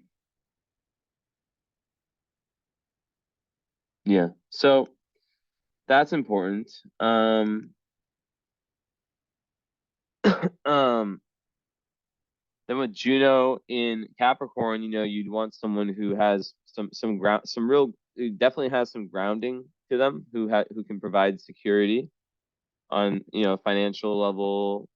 Yeah. So that's important. Um then with Juno in Capricorn, you'd want someone who has some ground, who definitely has some grounding to them, who can provide security on, financial level.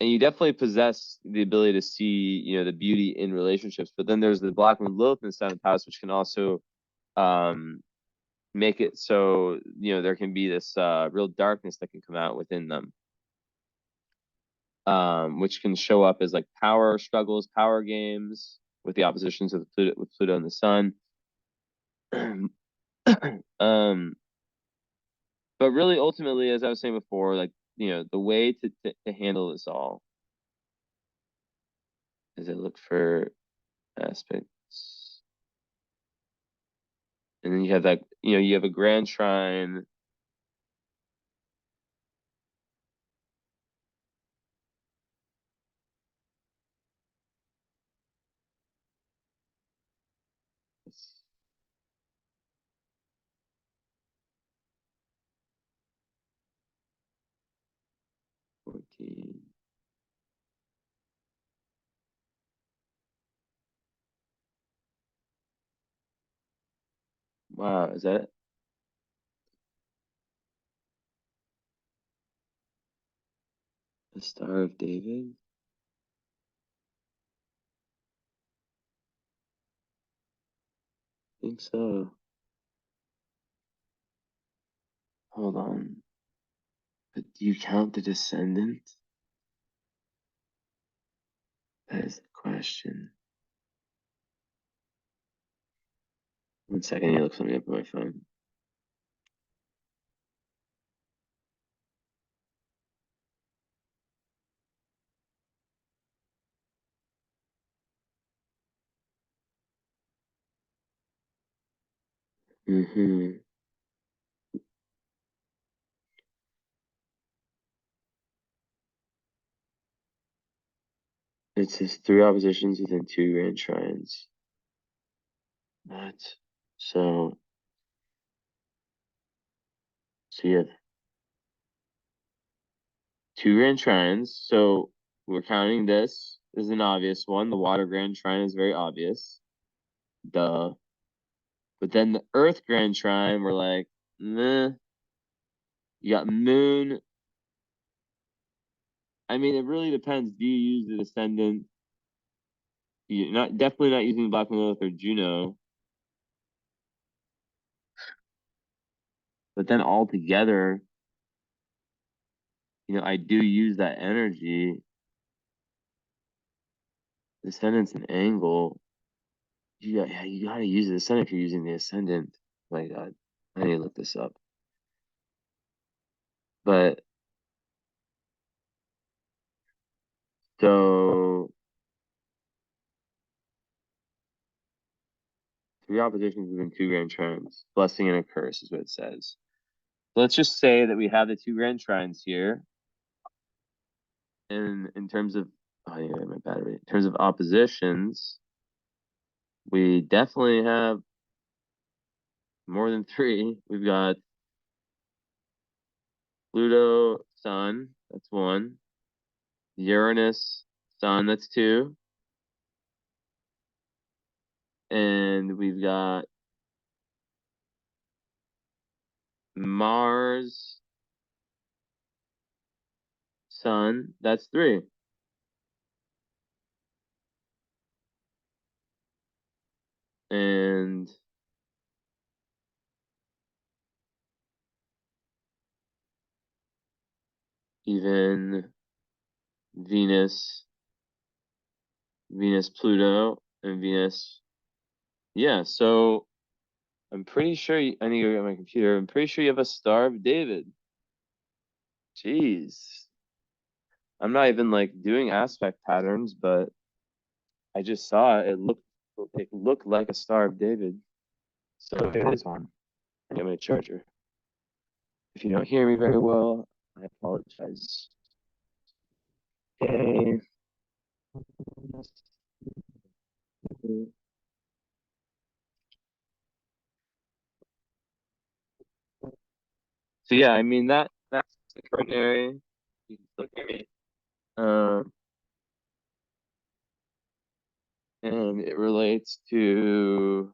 And you definitely possess the ability to see, the beauty in relationships. But then there's the Black Moon Lilith in the seventh house, which can also um make it so, there can be this real darkness that can come out within them, which can show up as like power struggles, power games, with the oppositions of Pluto and the Sun. um, but really, ultimately, as I was saying before, like, the way to handle this all is I look for aspects, and then you have that, you have a grand trine. It's 14. Wow, is that the Star of David? I think so. Hold on. But do you count the descendant? That is the question. One second, you look something up on my phone. Mm-hmm. It says three oppositions within two grand trines. What? So, so you have two grand trines. So we're counting this as an obvious one. The water grand trine is very obvious. Duh. But then the Earth grand trine, we're like, meh. You got moon. I mean, it really depends. Do you use the descendant? You're not definitely not using Black Lilith or Juno. But then altogether, I do use that energy. Descendant's an angle. You gotta use the descendant if you're using the ascendant. My God, I need to look this up. But so three oppositions within two grand trines. Blessing and a curse is what it says. So let's just say that we have the two grand trines here. And in terms of my battery. In terms of oppositions, we definitely have more than three. We've got Pluto, Sun, that's one. Uranus, Sun, that's two. And we've got Mars, Sun, that's three. And even Venus, Pluto, and Venus. Yeah, so I'm pretty sure I need to go get my computer. I'm pretty sure you have a Star of David. Jeez. I'm not even like doing aspect patterns, but I just saw it. It looked like a Star of David. So it is one. I get my charger. If you don't hear me very well, I apologize. Okay. So yeah, I mean that's the current area. You can still hear me. Um, and it relates to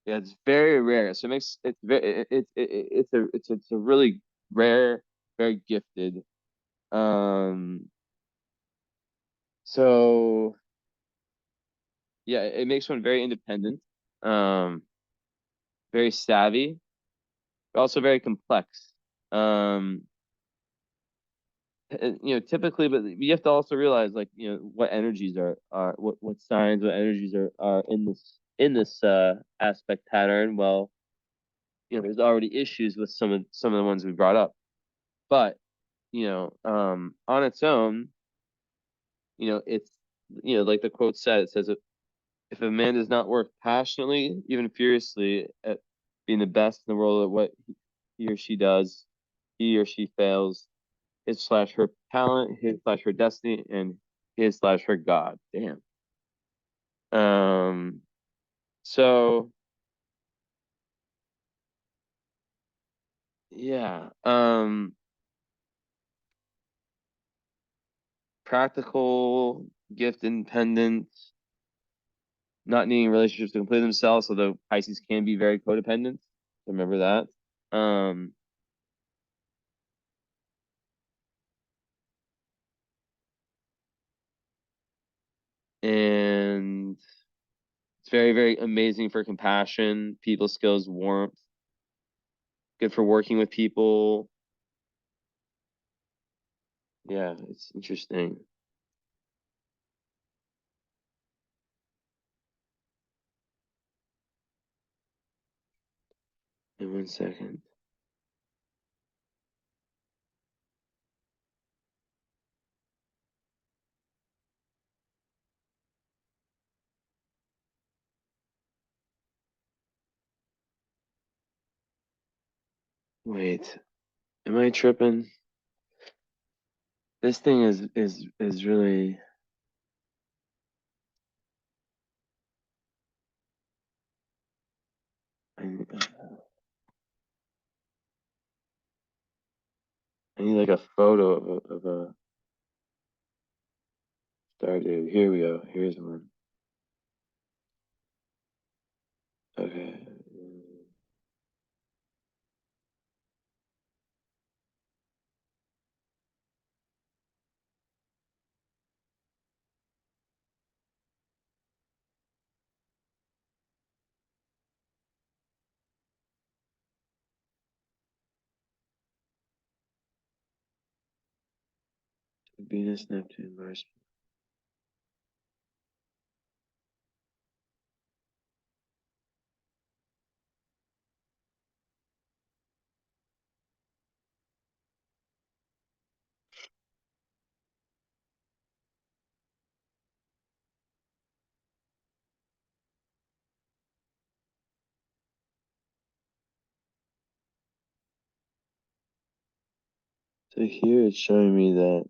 it's very rare. So it makes it's very it's a really rare, very gifted. Um, so yeah, it makes one very independent, um, very savvy, but also very complex. Um, typically, but you have to also realize, like, what energies are what signs, what energies are in this aspect pattern. Well, there's already issues with some of the ones we brought up, but on its own, it's like the quote said, it says, if a man does not work passionately, even furiously, at being the best in the world at what he or she does, he or she fails his slash her talent, his slash her destiny, and his slash her God. Damn. Um, so yeah. Practical, gift independent, not needing relationships to complete themselves, although Pisces can be very codependent. Remember that. And it's very, very amazing for compassion, people skills, warmth, good for working with people. Yeah, it's interesting. In 1 second. Wait, am I tripping? This thing is really. I need like a photo of a star, dude. Here we go. Here's one. Okay. Venus, Neptune, Mars. So here it's showing me that.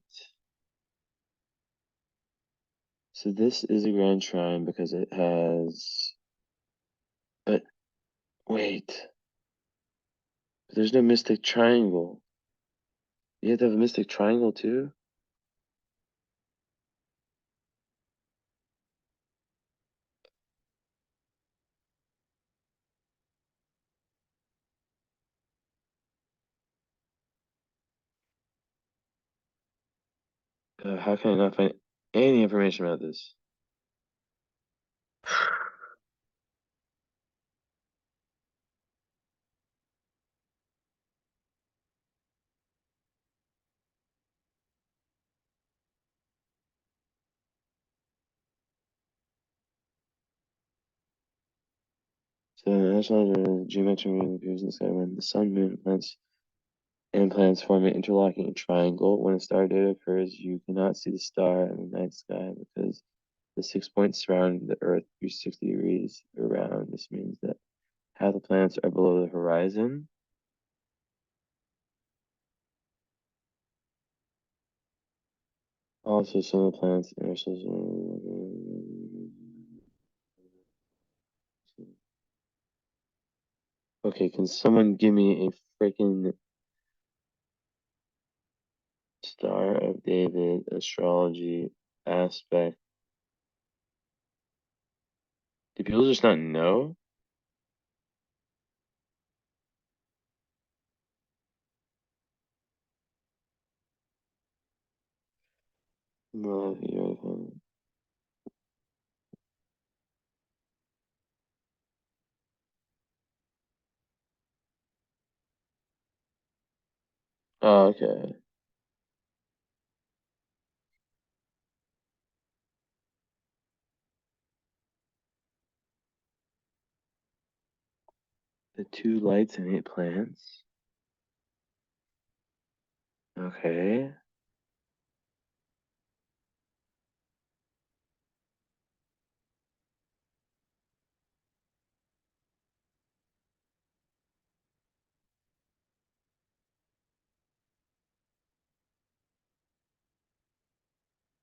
So this is a grand trine because it has. But wait, there's no mystic triangle. You have to have a mystic triangle too? How can I not find any information about this? So national geometric ring appears in the sky when the sun, moon, planets form an interlocking triangle. When a star data occurs, you cannot see the star in the night sky because the 6 points surrounding the Earth 360 degrees around. This means that half the planets are below the horizon. Also, some of the planets in our system. Okay, can someone give me a freaking Star of David astrology aspect? Do people just not know? No, oh, okay. The two lights and eight planets. Okay.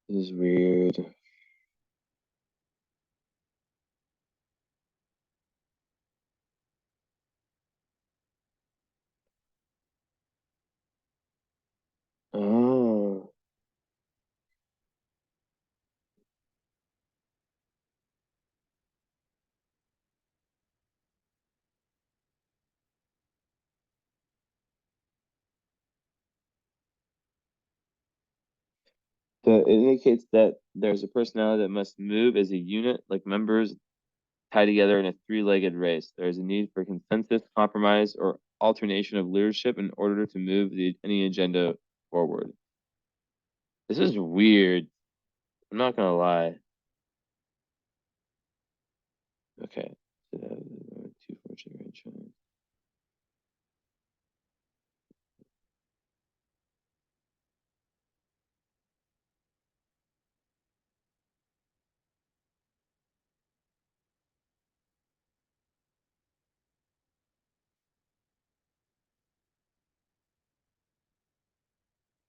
This is weird. Oh. So it indicates that there's a personality that must move as a unit, like members tied together in a three-legged race. There is a need for consensus, compromise, or alternation of leadership in order to move any agenda forward. This is weird. I'm not gonna lie. Okay. So two fortune range.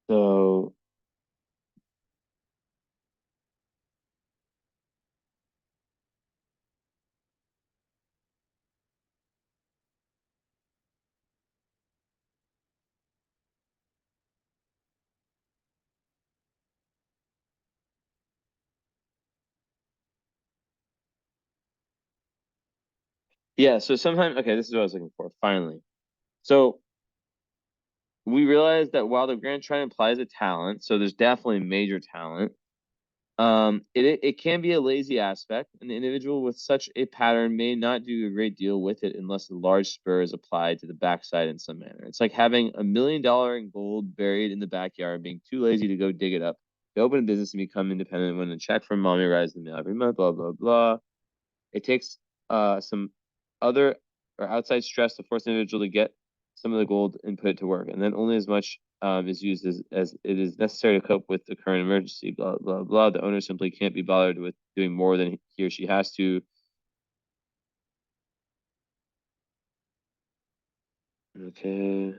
So Yeah, so sometimes, okay, this is what I was looking for, finally. So we realize that while the grand trine implies a talent, so there's definitely major talent, it can be a lazy aspect. An individual with such a pattern may not do a great deal with it unless a large spur is applied to the backside in some manner. It's like having $1 million in gold buried in the backyard, being too lazy to go dig it up. To open a business and become independent when a check from mommy arrives in the mail every month, blah, blah, blah. It takes some other or outside stress to force an individual to get some of the gold and put it to work, and then only as much is used as it is necessary to cope with the current emergency. Blah blah blah. The owner simply can't be bothered with doing more than he or she has to. Okay,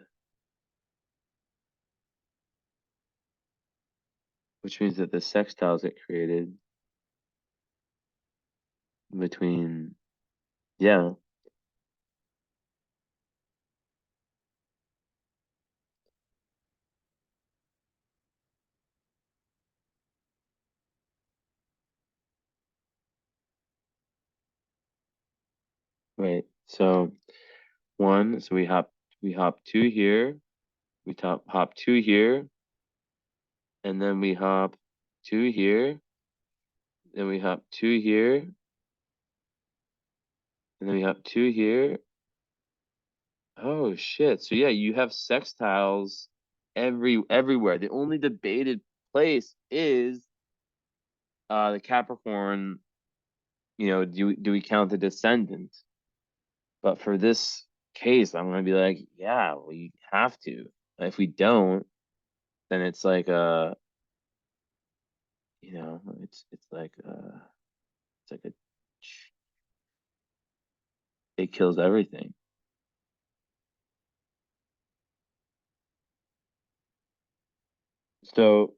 which means that the sextiles get created between, yeah, right. So one, so we hop two here, we hop two here, and then we hop two here, then we hop two here, and then we hop two here. Oh shit. So yeah, you have sextiles everywhere. The only debated place is the Capricorn, do we count the descendant? But for this case, I'm gonna be like, yeah, we have to. If we don't, then it's like it's like a it kills everything. So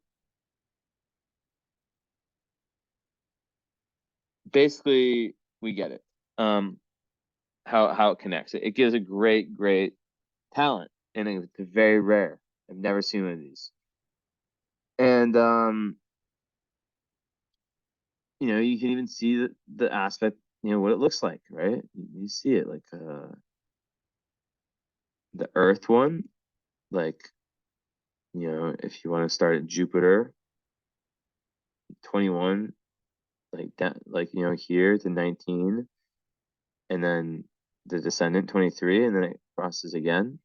basically we get it. How it connects. It gives a great talent, and it's very rare. I've never seen one of these. And you can even see the aspect, what it looks like, right? You see it like the Earth one, like, if you want to start at Jupiter, 21, like that, like, here to 19, and then the descendant 23, and then it crosses again.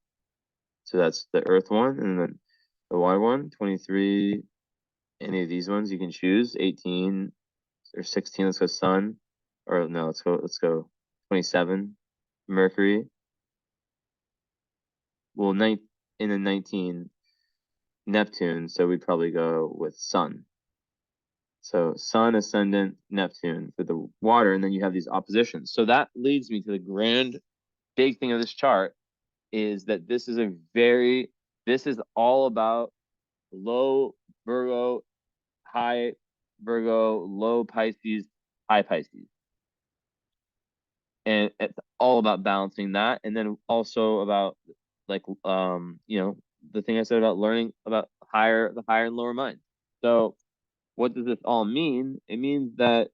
So that's the Earth one, and then the water one, 23. Any of these ones you can choose, 18 or 16. Let's go Sun, or no, let's go 27, Mercury. Well, in the 19, Neptune, so we'd probably go with Sun. So Sun, Ascendant, Neptune for the water, and then you have these oppositions. So that leads me to the grand big thing of this chart, is that this is all about low Virgo, high Virgo, low Pisces, high Pisces. And it's all about balancing that, and then also about, like, the thing I said about learning about the higher and lower mind. So what does this all mean? It means that,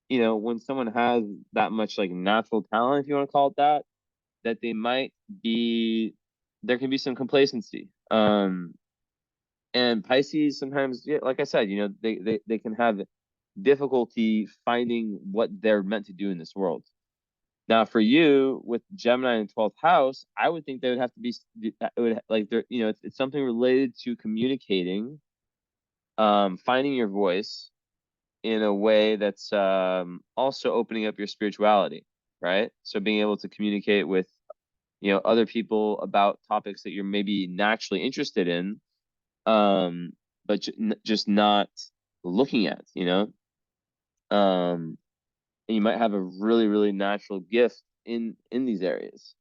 when someone has that much, like, natural talent, if you want to call it that, that they might be there can be some complacency. And Pisces sometimes, yeah, like I said, they can have difficulty finding what they're meant to do in this world. Now, for you with Gemini in 12th house, I would think they would have to be, it would, like, they're, it's something related to communicating, finding your voice in a way that's also opening up your spirituality, right? So being able to communicate with, other people about topics that you're maybe naturally interested in, um, but just not looking at, um, and you might have a really natural gift in these areas.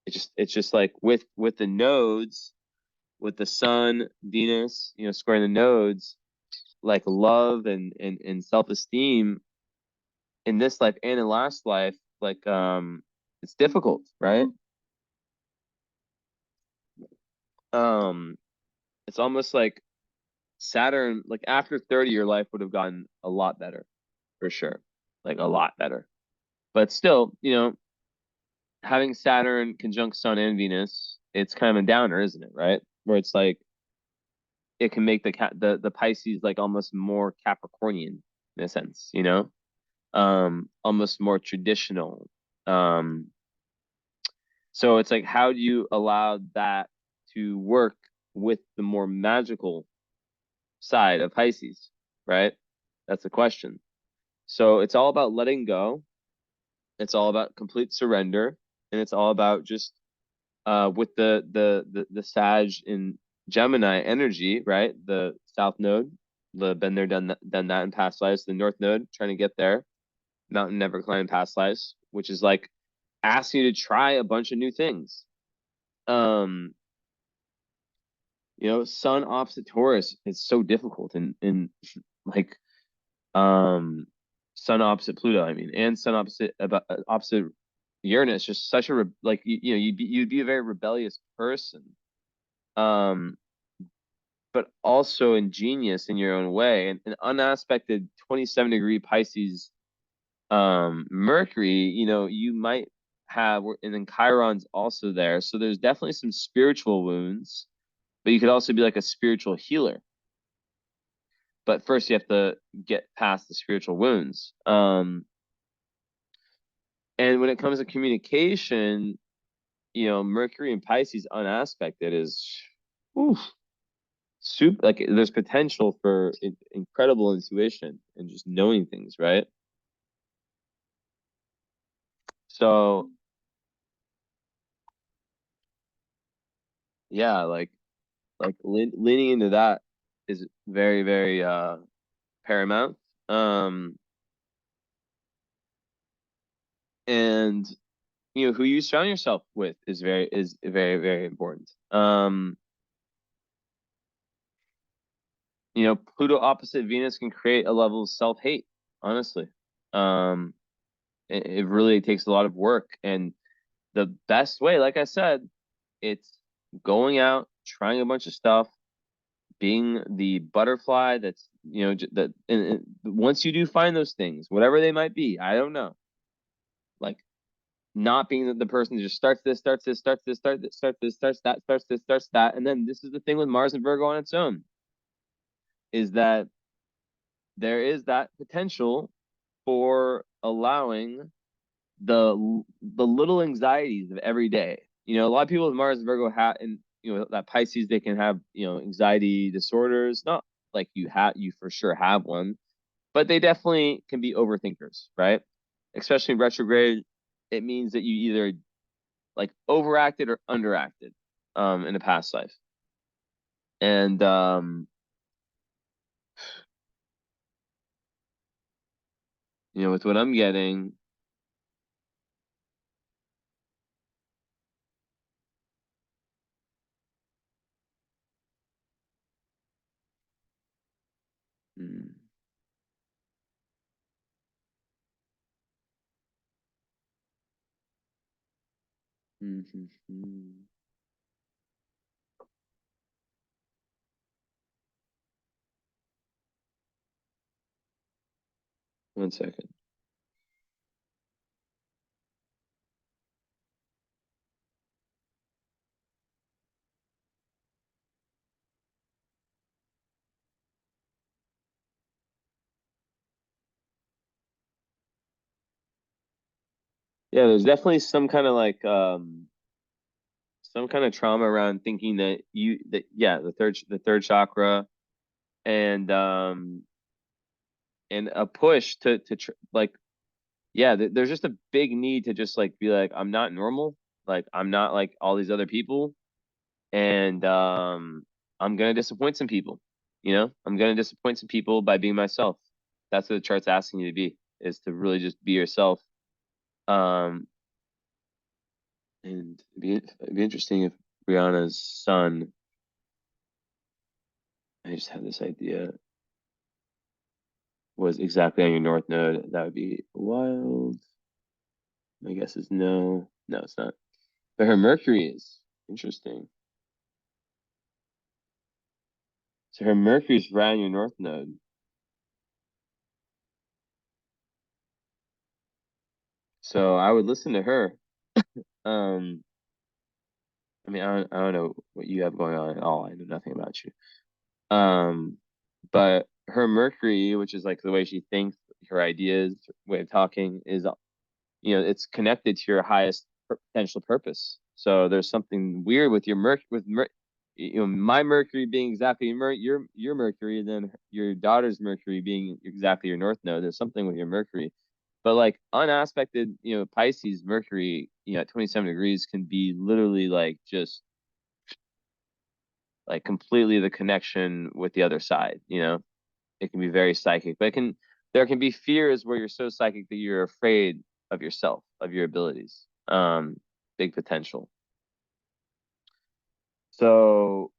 It's just like with the nodes, with the Sun, Venus, squaring the nodes, like love and self-esteem in this life and in last life, like, it's difficult, right? Um, it's almost like Saturn, like after 30, your life would have gotten a lot better, for sure. Like a lot better. But still, having Saturn conjunct Sun and Venus, it's kind of a downer, isn't it? Right? Where it's like it can make the Pisces like almost more Capricornian in a sense, almost more traditional. Um, so it's like, how do you allow that to work with the more magical side of Pisces, right? That's the question. So it's all about letting go. It's all about complete surrender, and it's all about just with the Sag in Gemini energy, right? The South Node, the been there, done that in past lives. The North Node, trying to get there. Mountain never climbed past lives, which is like asking you to try a bunch of new things. Um, Sun opposite Taurus is so difficult, and like Sun opposite Pluto, I mean, and Sun opposite Uranus, just such a like you'd be a very rebellious person, um, but also ingenious in your own way. And an unaspected 27-degree Pisces Mercury, you might have, and then Chiron's also there, so there's definitely some spiritual wounds, but you could also be like a spiritual healer. But first, you have to get past the spiritual wounds. And when it comes to communication, Mercury and Pisces unaspected is, oof, super. Like there's potential for incredible intuition and just knowing things, right? So yeah, like leaning into that is very, very paramount. Um, and who you surround yourself with is very, very important. Pluto opposite Venus can create a level of self-hate, honestly. Um, it really takes a lot of work. And the best way, like I said, it's going out, trying a bunch of stuff, being the butterfly that's, that and once you do find those things, whatever they might be, I don't know, like not being the person who just starts this, starts this, starts this, starts this, starts this, starts that, starts this, starts that. And then this is the thing with Mars and Virgo on its own, is that there is that potential for allowing the little anxieties of every day. A lot of people with Mars and Virgo have, and that Pisces, they can have anxiety disorders. Not like you for sure have one, but they definitely can be overthinkers, right? Especially retrograde, it means that you either like overacted or underacted in a past life. And with what I'm getting, mm, mm, mm. One second. Yeah, there's definitely some kind of trauma around thinking that yeah, the third chakra, and a push to like, yeah, there's just a big need to just like be like, I'm not normal, like I'm not like all these other people, and I'm gonna disappoint some people. I'm gonna disappoint some people by being myself. That's what the chart's asking you to be, is to really just be yourself. um and it'd be interesting if Brianna's son, I just had this idea, was exactly on your north node. That would be wild. My guess is no. No, it's not. But her Mercury is interesting. So her Mercury's right on your north node. So I would listen to her. Um, I mean, I don't know what you have going on at all. I know nothing about you. But her Mercury, which is like the way she thinks, her ideas, way of talking, is it's connected to your highest potential purpose. So there's something weird with your my Mercury being exactly your Mercury, and then your daughter's Mercury being exactly your North Node. There's something with your Mercury, but like unaspected, Pisces Mercury, at 27 degrees can be literally like just like completely the connection with the other side. It can be very psychic, but there can be fears where you're so psychic that you're afraid of yourself, of your abilities. Big potential. So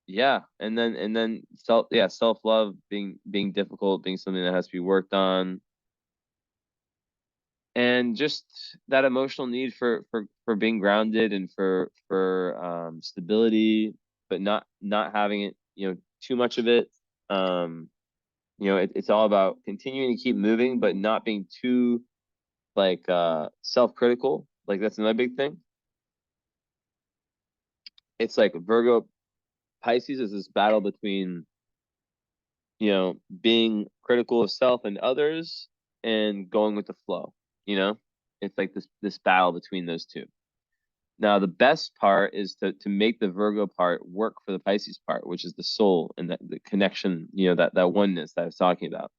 yeah, and then self-love being difficult, being something that has to be worked on, and just that emotional need for being grounded and for stability, but not having it, too much of it. It's all about continuing to keep moving, but not being too like self-critical. Like that's another big thing. It's like Virgo Pisces is this battle between, being critical of self and others and going with the flow, you know? It's like this battle between those two. Now the best part is to make the Virgo part work for the Pisces part, which is the soul and the connection, that oneness that I was talking about.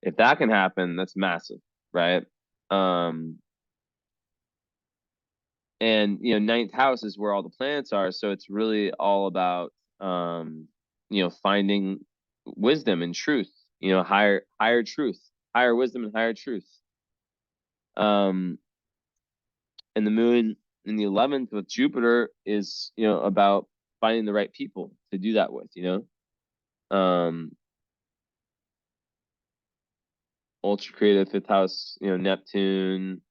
If that can happen, that's massive, right? Um, and ninth house is where all the planets are, so it's really all about finding wisdom and truth, higher truth, higher wisdom and higher truth. um and the moon in the 11th with Jupiter is about finding the right people to do that with. Ultra creative fifth house, Neptune,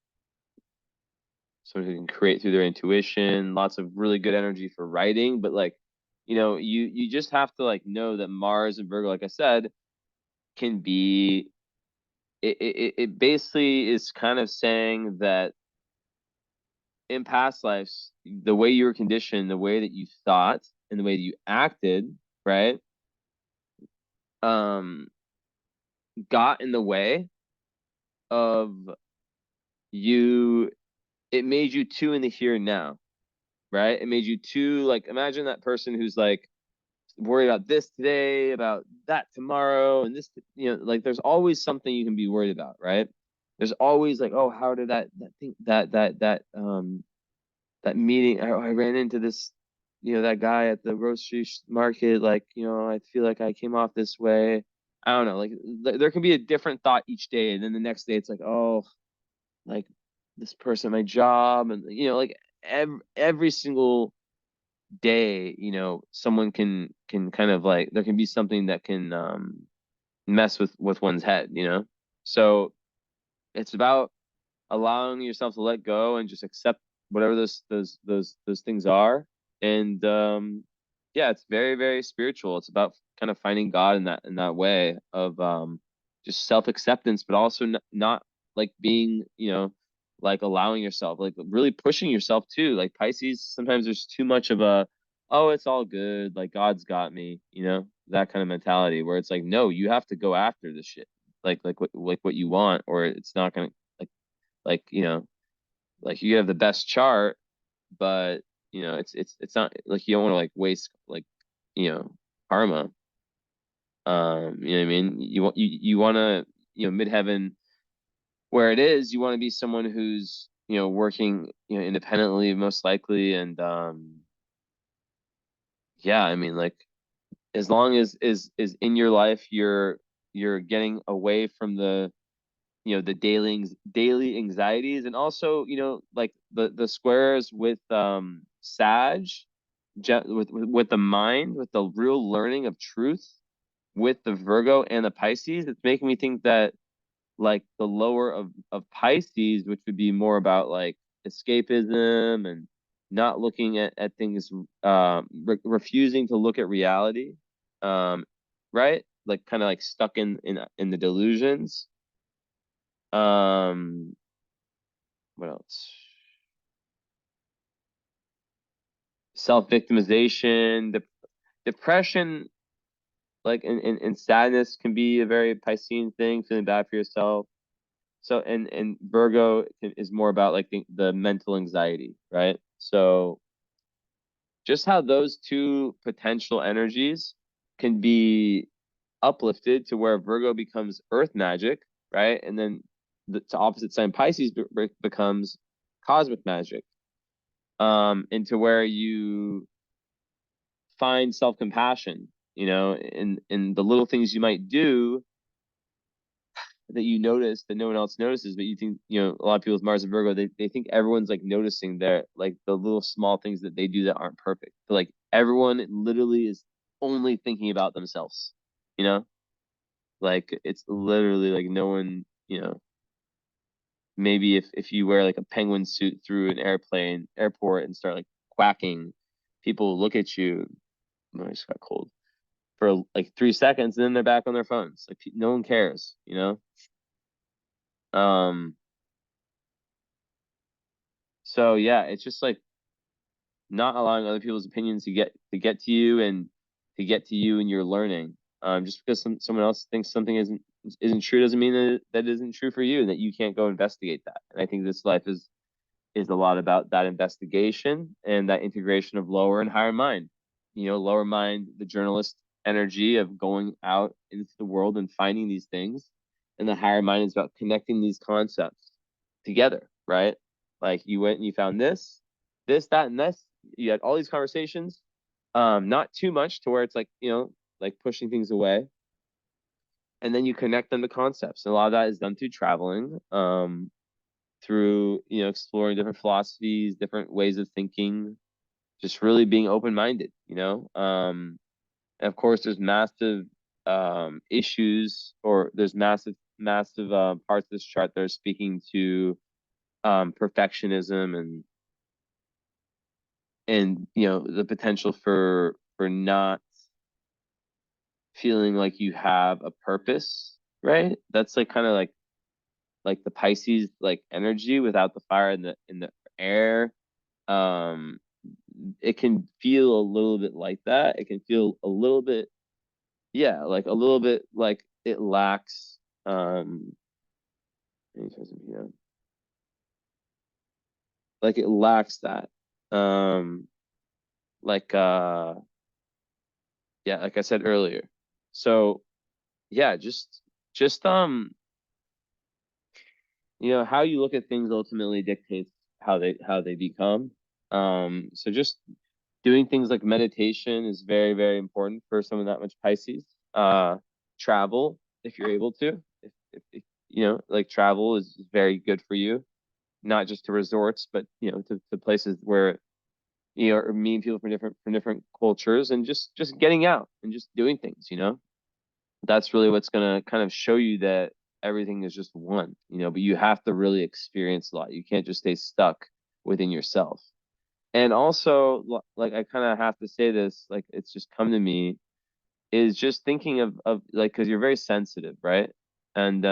someone who can create through their intuition, lots of really good energy for writing. But like, you just have to like know that Mars and Virgo, like I said, can be it basically is kind of saying that in past lives, the way you were conditioned, the way that you thought, and the way that you acted, right, um, got in the way of you. It made you too in the here and now, right? It made you too like imagine that person who's like worried about this today, about that tomorrow, and this, like there's always something you can be worried about, right? There's always like, oh, how did that thing that meeting, I ran into this, that guy at the grocery market, like, I feel like I came off this way. I don't know, like there can be a different thought each day, and then the next day it's like, oh, like this person at my job, and like every single day, someone can kind of like there can be something that can mess with one's head, so it's about allowing yourself to let go and just accept whatever those things are. And yeah, it's very, very spiritual. It's about kind of finding God in that way of just self-acceptance, but also not like being, like allowing yourself, like really pushing yourself too. Like Pisces, sometimes there's too much of a, oh, it's all good, like God's got me, that kind of mentality where it's like, no, you have to go after this shit. Like what you want, or it's not gonna like like you have the best chart, but it's not like you don't want to like waste like you know karma. You know what I mean? You want to, midheaven where it is, you want to be someone who's working independently most likely. And yeah, I mean, like as long as is in your life you're getting away from the daily anxieties, and also like the squares with Sag, with the mind, with the real learning of truth, with the Virgo and the Pisces. It's making me think that like the lower of Pisces, which would be more about like escapism and not looking at things, refusing to look at reality, um right, like kind of like stuck in the delusions. Um, what else? Self-victimization, depression, like and sadness can be a very Piscean thing, feeling bad for yourself. So and Virgo is more about like the mental anxiety, right? So just how those two potential energies can be uplifted to where Virgo becomes earth magic, right? And then to opposite sign Pisces becomes cosmic magic. Into where you find self-compassion, in the little things you might do that you notice that no one else notices, but you think, a lot of people with Mars and Virgo, they think everyone's like noticing their like the little small things that they do that aren't perfect. But like everyone literally is only thinking about themselves, you know? Like it's literally like no one, maybe if you wear like a penguin suit through an airport and start like quacking, people look at you. Oh, I just got cold for like 3 seconds, and then they're back on their phones. Like no one cares, you know. Um, so yeah, it's just like not allowing other people's opinions to get to you and to get to you and your learning. Just because someone else thinks something isn't true doesn't mean that isn't true for you and that you can't go investigate that. And I think this life is a lot about that investigation and that integration of lower and higher mind. Lower mind, the journalist energy of going out into the world and finding these things, and the higher mind is about connecting these concepts together, right? Like you went and you found this, that, and this. You had all these conversations, not too much to where it's like, like pushing things away. And then you connect them to concepts. And a lot of that is done through traveling, through, exploring different philosophies, different ways of thinking, just really being open-minded. And of course there's massive issues, or there's massive parts of this chart that are speaking to perfectionism and the potential for not feeling like you have a purpose, right? That's like kind of like the Pisces like energy without the fire in the air. um it can feel a little bit like that. It can feel a little bit, yeah, like a little bit like it lacks like it lacks that, um like yeah, like I said earlier. So yeah, just how you look at things ultimately dictates how they become. So just doing things like meditation is very, very important for someone that much Pisces. Travel if you're able to. If like travel is very good for you, not just to resorts, but to places where or meeting people from different cultures, and just getting out and just doing things. That's really what's gonna kind of show you that everything is just one. But you have to really experience a lot. You can't just stay stuck within yourself. And also, like I kind of have to say this, like it's just come to me, is just thinking of like, because you're very sensitive, right? And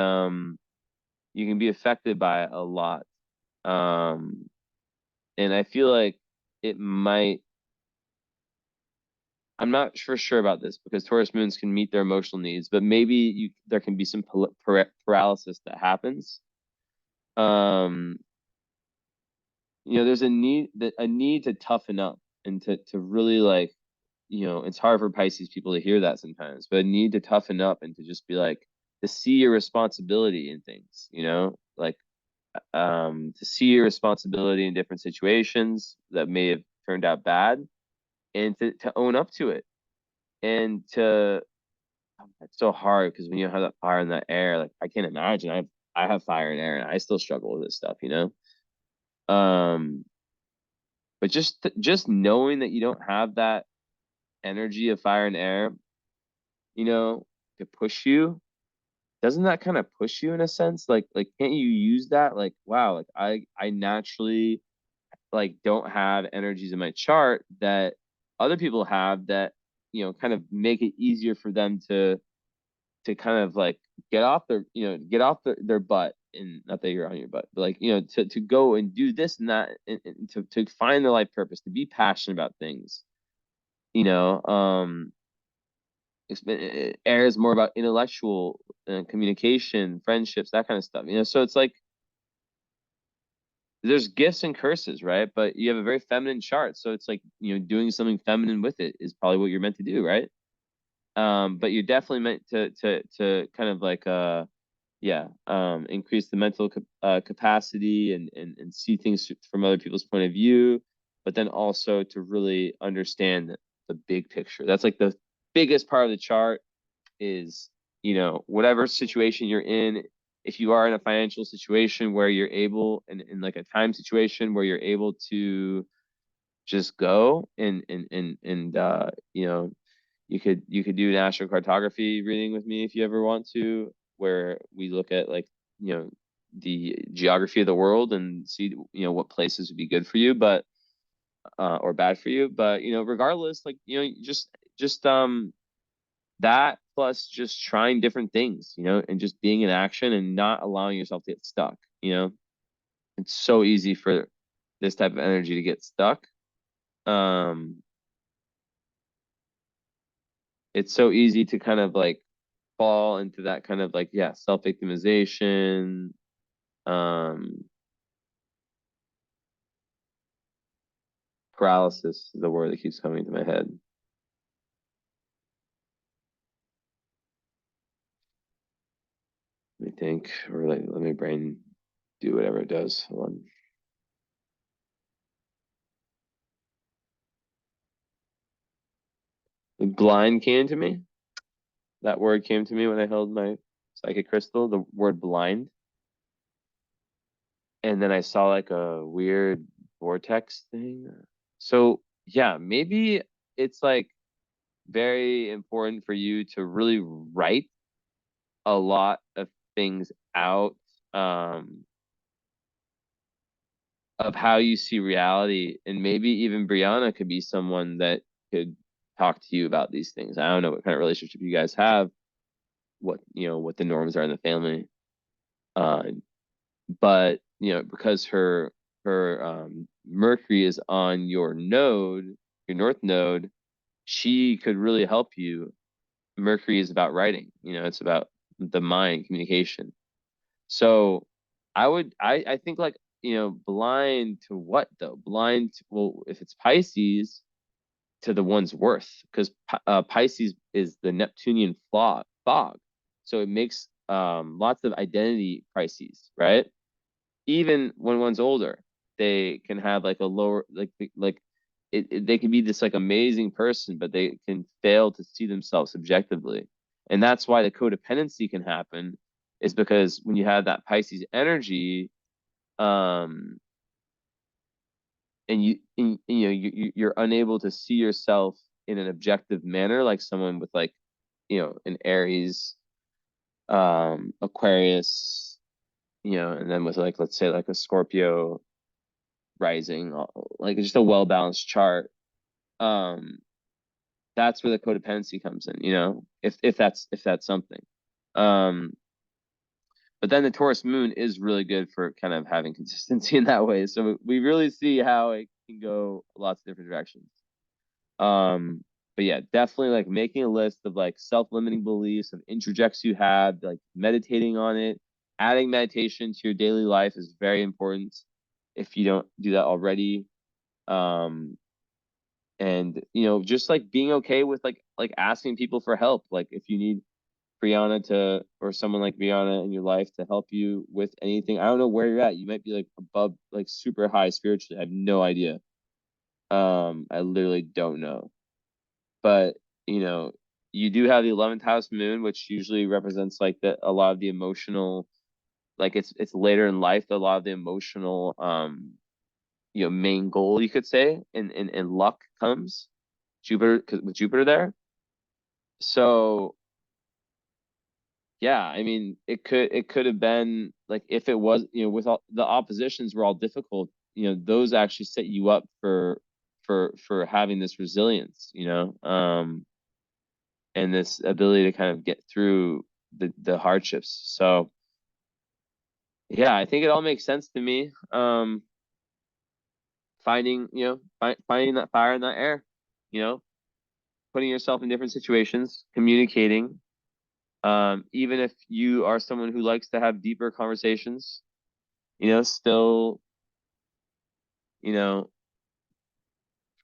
you can be affected by it a lot. Um, and I feel like it might. I'm not for sure about this because Taurus moons can meet their emotional needs, but maybe there can be some paralysis that happens. Um, there's a need to toughen up and to really like, it's hard for Pisces people to hear that sometimes, but a need to toughen up and to just be like, to see your responsibility in things, like to see your responsibility in different situations that may have turned out bad, and to own up to it, and to it's so hard because when you have that fire in that air, like I can't imagine. I have fire in air and I still struggle with this stuff. Um, but just knowing that you don't have that energy of fire and air, to push you, doesn't that kind of push you in a sense? Like can't you use that? Like, wow, like I naturally like don't have energies in my chart that other people have that, kind of make it easier for them to kind of like get off their butt, and not that you're on your butt, but like, to go and do this and that, and to find their life purpose, to be passionate about things, you know. It airs more about intellectual communication, friendships, that kind of stuff, so it's like there's gifts and curses, right? But you have a very feminine chart, so it's like, doing something feminine with it is probably what you're meant to do, right? But you're definitely meant to kind of like yeah, increase the mental capacity, and see things from other people's point of view, but then also to really understand the big picture. That's like the biggest part of the chart is, whatever situation you're in, if you are in a financial situation where you're able, and in like a time situation where you're able to just go and you could do an astrocartography reading with me if you ever want to, where we look at like, the geography of the world and see, what places would be good for you, but or bad for you. But regardless, like, just that plus just trying different things, and just being in action and not allowing yourself to get stuck. It's so easy for this type of energy to get stuck. Um, it's so easy to kind of like fall into that kind of like, yeah, self-victimization. um Paralysis is the word that keeps coming to my head. Let me think, or like, let my brain do whatever it does. Hold on. Blind came to me. That word came to me when I held my psychic crystal, the word blind. And then I saw like a weird vortex thing. So yeah, maybe it's like very important for you to really write a lot of things out, um, of how you see reality. And maybe even Brianna could be someone that could talk to you about these things. I don't know what kind of relationship you guys have, what the norms are in the family. Uh, but because her Mercury is on your node, your North node, she could really help you. Mercury is about writing, it's about the mind, communication. So I think like, blind to what though? Blind to, well, if it's Pisces, to the one's worth, because Pisces is the Neptunian fog. So it makes lots of identity crises, right? Even when one's older, they can have like a lower, like they can be this like amazing person, but they can fail to see themselves subjectively. And that's why the codependency can happen, is because when you have that Pisces energy, um, you're unable to see yourself in an objective manner, like someone with like, an Aries, Aquarius, and then with like, let's say like a Scorpio rising, like just a well balanced chart. Um, that's where the codependency comes in, if that's something. Um, but then the Taurus moon is really good for kind of having consistency in that way. So we really see how it can go lots of different directions. Um, but yeah, definitely like making a list of like self-limiting beliefs, of introjects you have, like meditating on it. Adding meditation to your daily life is very important if you don't do that already. Um, and just like being okay with like asking people for help. Like if you need Brianna to, or someone like Brianna in your life to help you with anything. I don't know where you're at. You might be like above, like super high spiritually. I have no idea. I literally don't know. But you do have the 11th house moon, which usually represents like a lot of the emotional, like it's later in life that a lot of the emotional, main goal, you could say, and luck comes. Jupiter, with Jupiter there. So yeah, I mean, it could have been like, if it was, with all the oppositions were all difficult, those actually set you up for having this resilience, and this ability to kind of get through the hardships. So yeah, I think it all makes sense to me. Finding, finding that fire in that air, you know, putting yourself in different situations, communicating. Even if you are someone who likes to have deeper conversations, still, you know,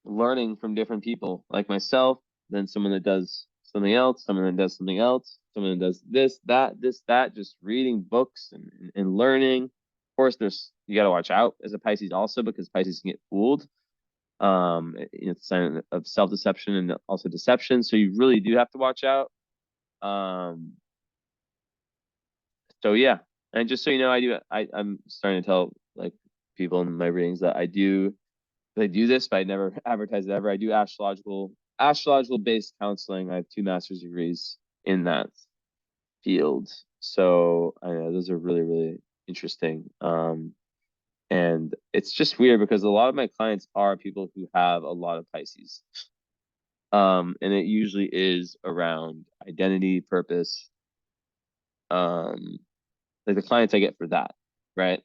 learning from different people like myself, then someone that does something else, someone that does something else, someone that does this, that, just reading books and learning. Of course, you got to watch out as a Pisces also, because Pisces can get fooled. It's a sign of self-deception and also deception. So you really do have to watch out. So yeah. And just so you know, I'm starting to tell like people in my readings that I do this, but I never advertise it ever. I do astrological based counseling. I have 2 master's degrees in that field. So I know those are really, really interesting. And it's just weird because a lot of my clients are people who have a lot of Pisces. And it usually is around identity, purpose, like the clients I get for that, right?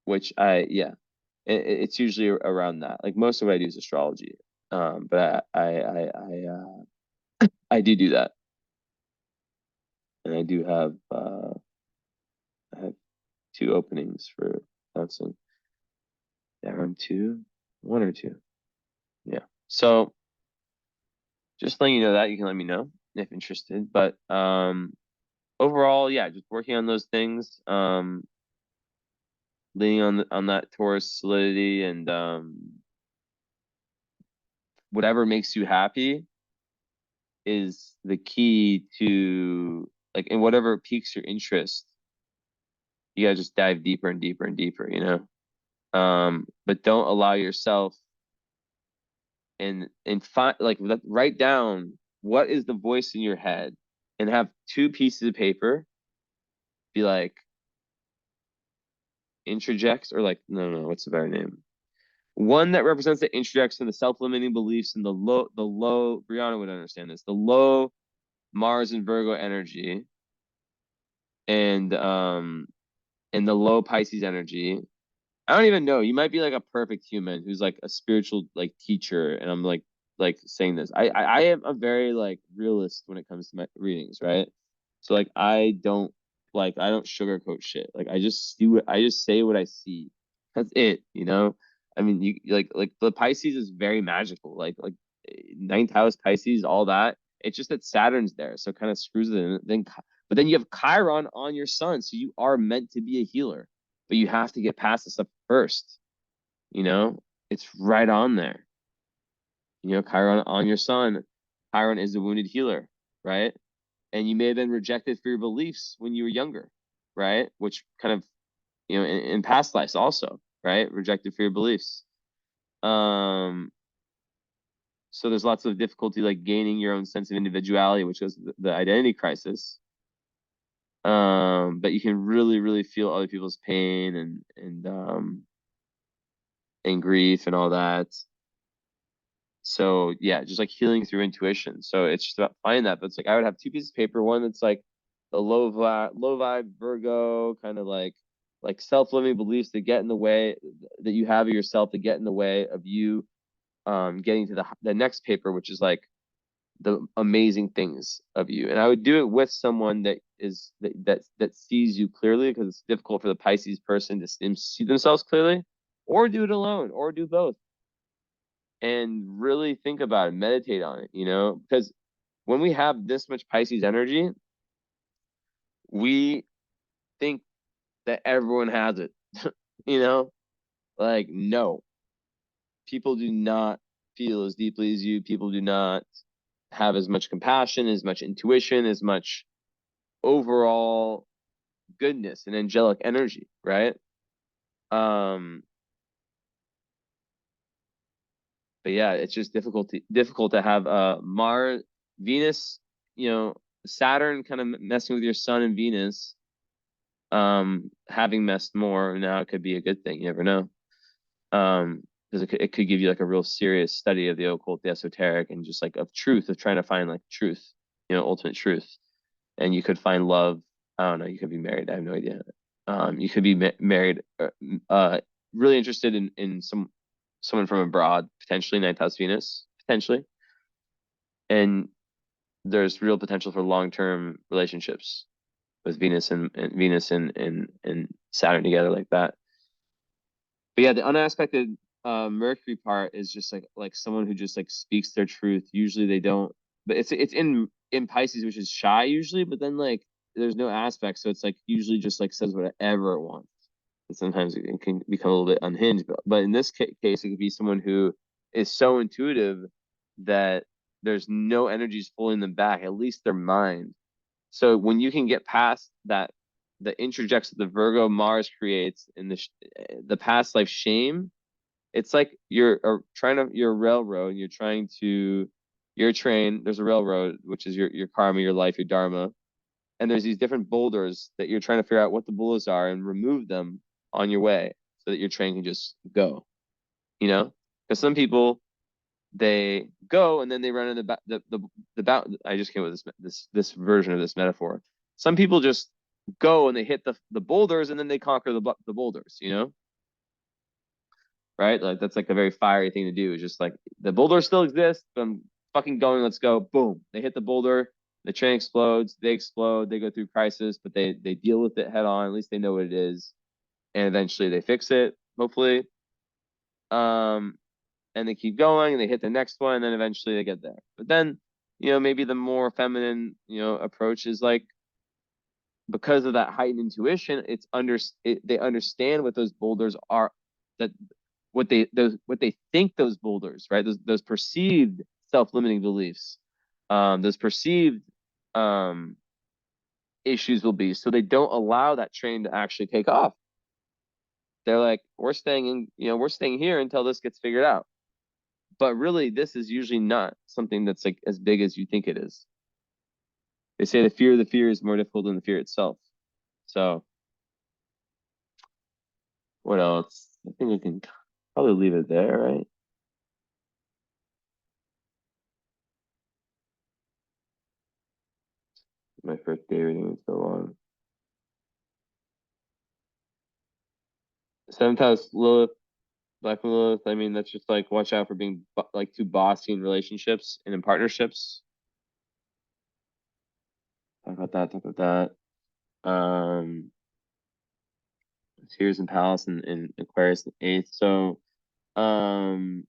Which it's usually around that. Like most of what I do is astrology. But I do that, and I have 2 openings for counseling. Yeah, around 2, 1 or 2. Yeah. So just letting you know that you can let me know if interested. But overall, yeah, just working on those things. Leaning on that Taurus solidity, and whatever makes you happy is the key to, like, and whatever piques your interest, you gotta just dive deeper and deeper and deeper, but don't allow yourself, and find, like, write down what is the voice in your head, and have 2 pieces of paper, be like introjects, or like, no, what's the better name? One that represents the introjects and the self-limiting beliefs, and the low Brianna would understand this, the low Mars and Virgo energy, and the low Pisces energy. I don't even know. You might be like a perfect human who's like a spiritual like teacher, and I'm like saying this. I am a very like realist when it comes to my readings, right? So like I don't sugarcoat shit. Like I just say what I see. That's it. I mean, you like the Pisces is very magical. Like ninth house Pisces, all that. It's just that Saturn's there, so it kind of screws it in. But then you have Chiron on your sun, so you are meant to be a healer, but you have to get past this stuff first. You know, it's right on there. Chiron on your sun. Chiron is a wounded healer, right? And you may have been rejected for your beliefs when you were younger, right? Which kind of, in past lives also, right? Rejected for your beliefs. So there's lots of difficulty like gaining your own sense of individuality, which is the identity crisis. But you can really, really feel other people's pain and grief and all that. So yeah, just like healing through intuition. So it's just about finding that. But it's like I would have 2 pieces of paper. One that's like the low vibe Virgo, kind of like self-limiting beliefs that get in the way, that you have of yourself, that get in the way of you getting to the next paper, which is like the amazing things of you. And I would do it with someone that sees you clearly, because it's difficult for the Pisces person to see themselves clearly, or do it alone, or do both, and really think about it, meditate on it, because when we have this much Pisces energy, we think that everyone has it, you know, like, no, people do not feel as deeply as you. People do not have as much compassion, as much intuition, as much overall goodness and angelic energy, right? Um, but yeah, it's just difficult to have Mars, Venus, Saturn kind of messing with your sun and Venus, having messed more. Now it could be a good thing. You never know. Because it could give you like a real serious study of the occult, the esoteric, and just like of truth, of trying to find like truth. ultimate truth. And you could find love. I don't know. You could be married. I have no idea. You could be married, really interested in someone from abroad, potentially Nighthouse Venus, potentially. And there's real potential for long-term relationships with Venus and Saturn together like that. But yeah, the unaspected Mercury part is just like someone who just like speaks their truth. Usually they don't, but it's in Pisces, which is shy usually, but then like there's no aspect, so it's like usually just like says whatever it wants. And sometimes it can become a little bit unhinged, but in this case, it could be someone who is so intuitive that there's no energies pulling them back, at least their mind. So when you can get past that, the interjects that the Virgo Mars creates in the past life shame, it's like you're a railroad and you're trying to your train. There's a railroad, which is your karma, your life, your dharma, and there's these different boulders that you're trying to figure out what the boulders are and remove them on your way so that your train can just go. Because some people, they go and then they run into I just came with this version of this metaphor. Some people just go and they hit the boulders and then they conquer the boulders, right? Like that's like a very fiery thing to do. It's just like the boulder still exists, but I'm fucking going, let's go. Boom. They hit the boulder, the train explodes, they explode, they go through crisis, but they deal with it head on. At least they know what it is. And eventually they fix it, hopefully. Um, and they keep going and they hit the next one, and then eventually they get there. But then, maybe the more feminine, approach is like, because of that heightened intuition, they understand what those boulders are, that what they think those boulders, right? Those perceived self-limiting beliefs, those perceived issues will be, so they don't allow that train to actually take off. They're like, we're staying here until this gets figured out. But really, this is usually not something that's like as big as you think it is. They say the fear of the fear is more difficult than the fear itself. So what else? I think we can probably leave it there, right? My first day reading is so long. Sometimes Lilith, Black Lilith, I mean, that's just like watch out for being like too bossy in relationships and in partnerships. Talk about that. Tears and Palace and Aquarius in eighth. So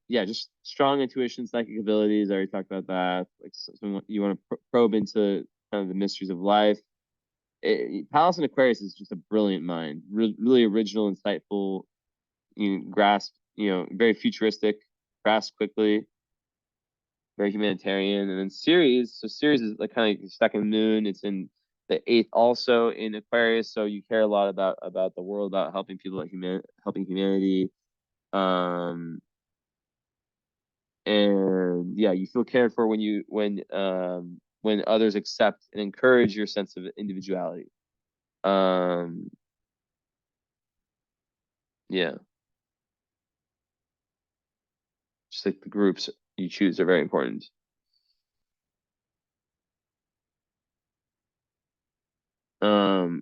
yeah, just strong intuition, psychic abilities. I already talked about that. Like someone you want to probe into kind of the mysteries of life. Palace and Aquarius is just a brilliant mind, really original, insightful. You grasp, very futuristic, grasp quickly, very humanitarian. And then Ceres, so Ceres is like kind of like second moon. It's in the eighth, also in Aquarius. So you care a lot about the world, about helping people, like helping humanity. Um, and yeah, you feel cared for when others accept and encourage your sense of individuality. Um, yeah, just like the groups you choose are very important.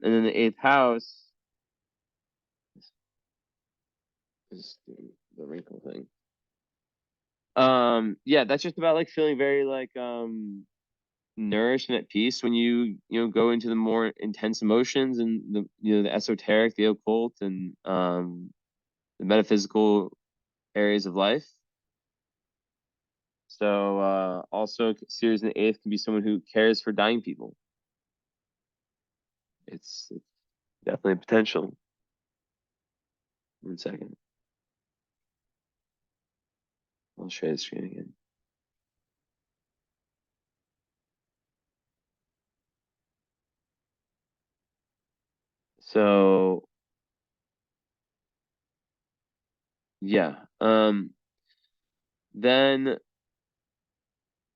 And then the eighth house is the wrinkle thing. Yeah, that's just about like feeling very like nourished and at peace when you go into the more intense emotions and the esoteric, the occult, and the metaphysical areas of life. So also Ceres in the eighth can be someone who cares for dying people. It's definitely a potential. 1 second. I'll share the screen again. So yeah. Then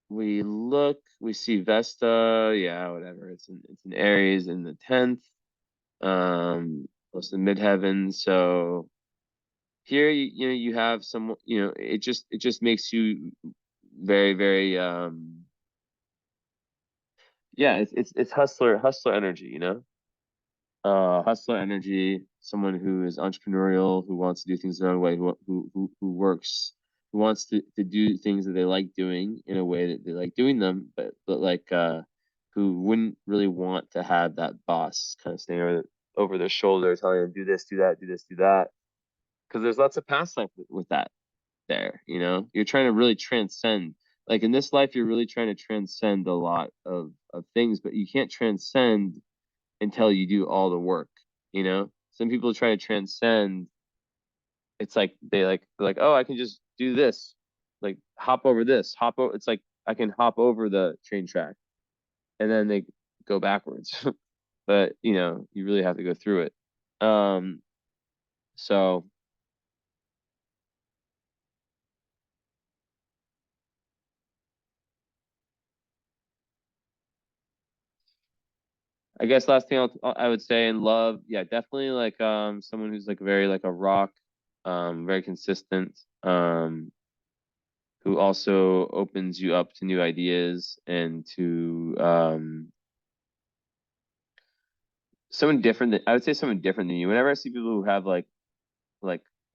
we see Vesta, yeah, whatever. It's in Aries in the 10th. Close to midheaven. So here you have some, it just makes you very, very Yeah, it's hustler energy, you know? Hustler energy, someone who is entrepreneurial, who wants to do things their own way, who works, who wants to do things that they like doing in a way that they like doing them, but like who wouldn't really want to have that boss kind of staying over their shoulder telling them do this, do that, do this, do that. Because there's lots of past life with that there, you know? You're trying to really transcend. Like in this life, you're really trying to transcend a lot of things, but you can't transcend until you do all the work, you know? Some people try to transcend. It's like they're like, oh, I can just do this, like hop over this, hop over. It's like I can hop over the train track, and then they go backwards. But you know, you really have to go through it. Um, so I guess last thing I would say in love, yeah, definitely like someone who's like very like a rock, very consistent, who also opens you up to new ideas and to someone different than I would say someone different than you. Whenever I see people who have like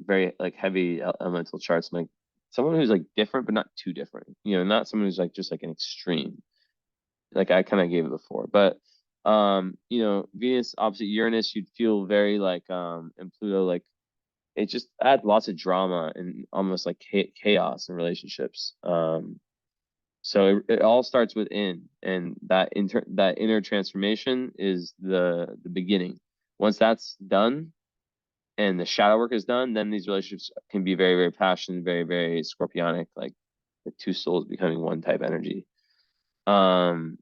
very like heavy elemental charts, I'm like someone who's like different but not too different. You know, not someone who's like just like an extreme. Like I kind of gave it before, but you know, Venus opposite Uranus, you'd feel very like and Pluto like it just adds lots of drama and almost like chaos in relationships. So it all starts within, and that inner transformation is the beginning. Once that's done and the shadow work is done, then these relationships can be very, very passionate, very, very scorpionic, like the two souls becoming one type energy. Um,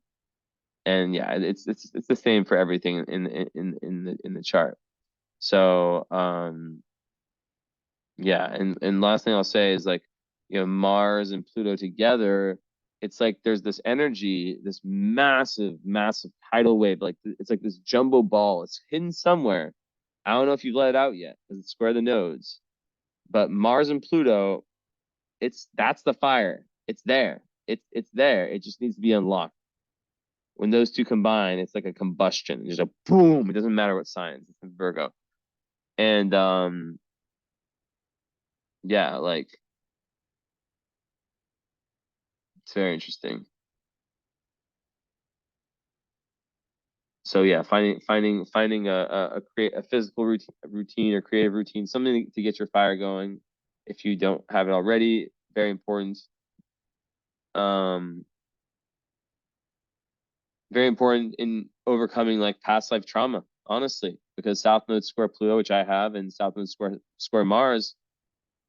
and yeah, it's the same for everything in the chart. So yeah, and last thing I'll say is like, you know, Mars and Pluto together, it's like there's this energy, this massive, massive tidal wave. Like it's like this jumbo ball. It's hidden somewhere. I don't know if you've let it out yet because it's square the nodes. But Mars and Pluto, it's that's the fire. It's there. It's there. It just needs to be unlocked. When those two combine, it's like a combustion. There's a boom. It doesn't matter what signs. It's Virgo. And yeah, like it's very interesting. So yeah, finding a physical routine or creative routine, something to get your fire going. If you don't have it already, very important. Um, very important in overcoming like past life trauma, honestly, because South Node square Pluto, which I have, and South Node square Mars,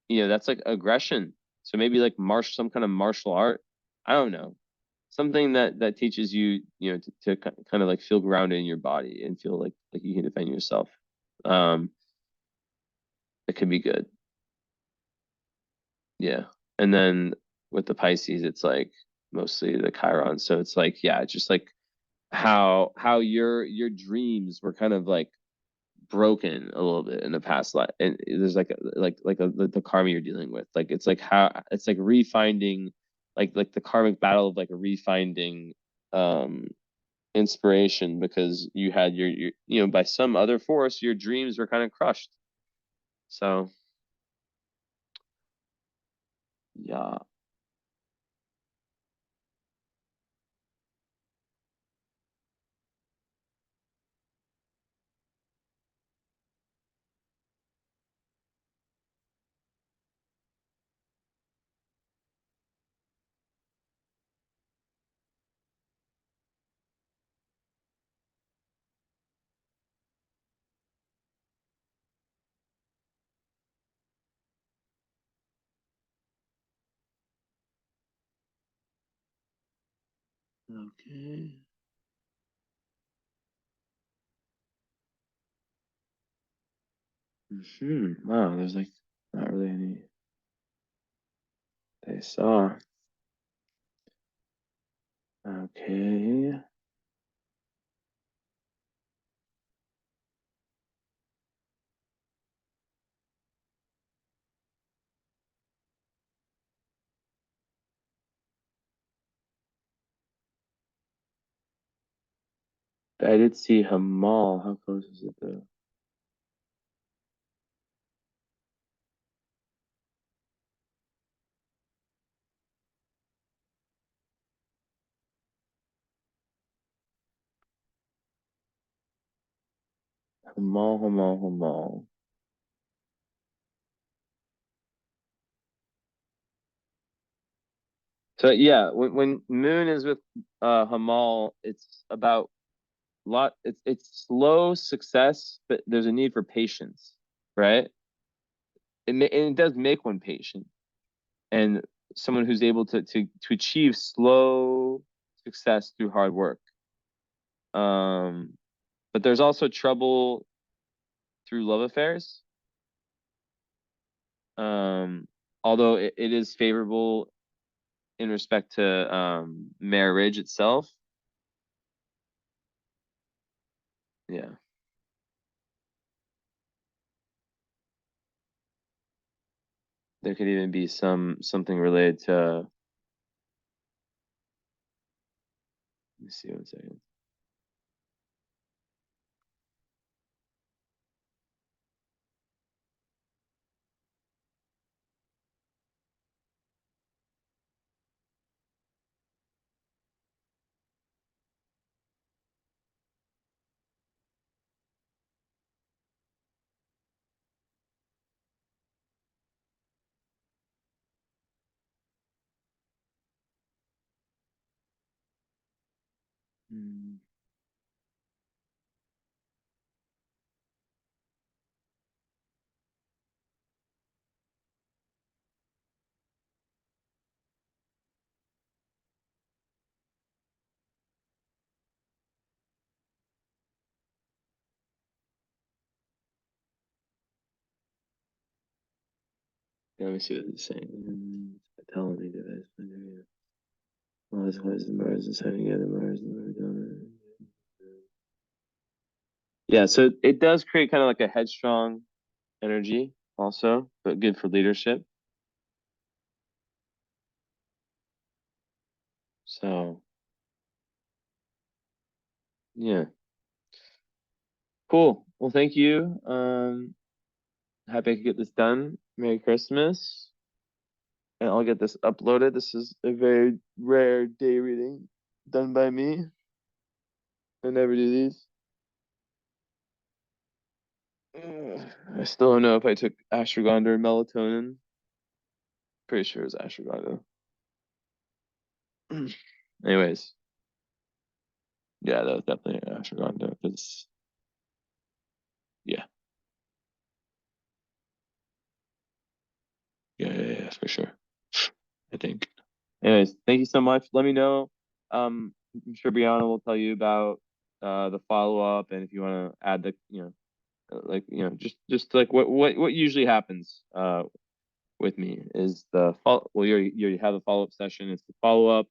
you know, that's like aggression. So maybe like some kind of martial art. I don't know, something that teaches you, you know, to kind of like feel grounded in your body and feel like you can defend yourself. Um, it could be good. Yeah. And then with the Pisces, it's like mostly the Chiron. So it's like, yeah, it's just like how your dreams were kind of like broken a little bit in the past life. And there's like the karma you're dealing with. Like it's like how it's like refinding like the karmic battle of like refinding um inspiration because you had your you know by some other force your dreams were kind of crushed. So yeah. Okay. Wow, there's like not really any they saw. Okay. I did see Hamal. How close is it though? Hamal, Hamal, Hamal. So yeah, when Moon is with Hamal, it's about lot. It's slow success, but there's a need for patience, right? And it does make one patient, and someone who's able to achieve slow success through hard work. Um, but there's also trouble through love affairs. Um, although it is favorable in respect to marriage itself. Yeah, there could even be something related to. Let me see 1 second. Hmm. Let me see what it's saying. Vitality device. Mars, Mars is heading together. Mars and Mars. Yeah, so it does create kind of like a headstrong energy also, but good for leadership. So yeah, cool. Well, thank you. Happy I could get this done. Merry Christmas. And I'll get this uploaded. This is a very rare day reading done by me. I never do these. I still don't know if I took ashwagandha or melatonin. Pretty sure it's ashwagandha. Anyways, yeah, that was definitely ashwagandha. Because yeah, yeah, for sure. I think. Anyways, thank you so much. Let me know. I'm sure Brianna will tell you about the follow up, and if you want to add the, like, just like what usually happens with me is the follow. Well, you already have a follow up session. It's the follow up,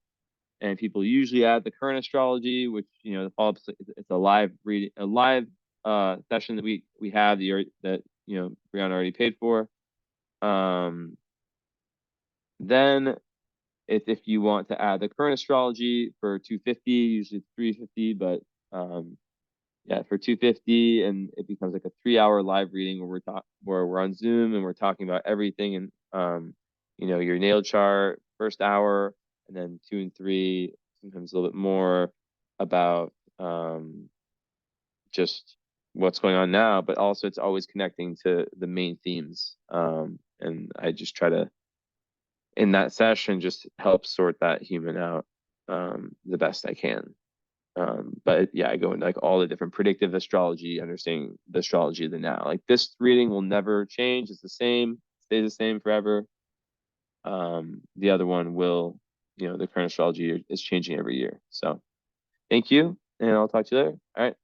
and people usually add the current astrology, which the follow up. It's a live reading, a live session that we have that Brianna already paid for. Um, then if you want to add the current astrology for 250, usually it's 350, but yeah, for 250, and it becomes like a 3 hour live reading where we're on Zoom and we're talking about everything, and your natal chart first hour, and then 2 and 3, sometimes a little bit more about just what's going on now, but also it's always connecting to the main themes. And I just try to, in that session, just help sort that human out the best I can. But yeah, I go into like all the different predictive astrology, understanding the astrology of the now. Like this reading will never change. It's the same, stays the same forever. The other one will, the current astrology is changing every year. So thank you, and I'll talk to you later. All right.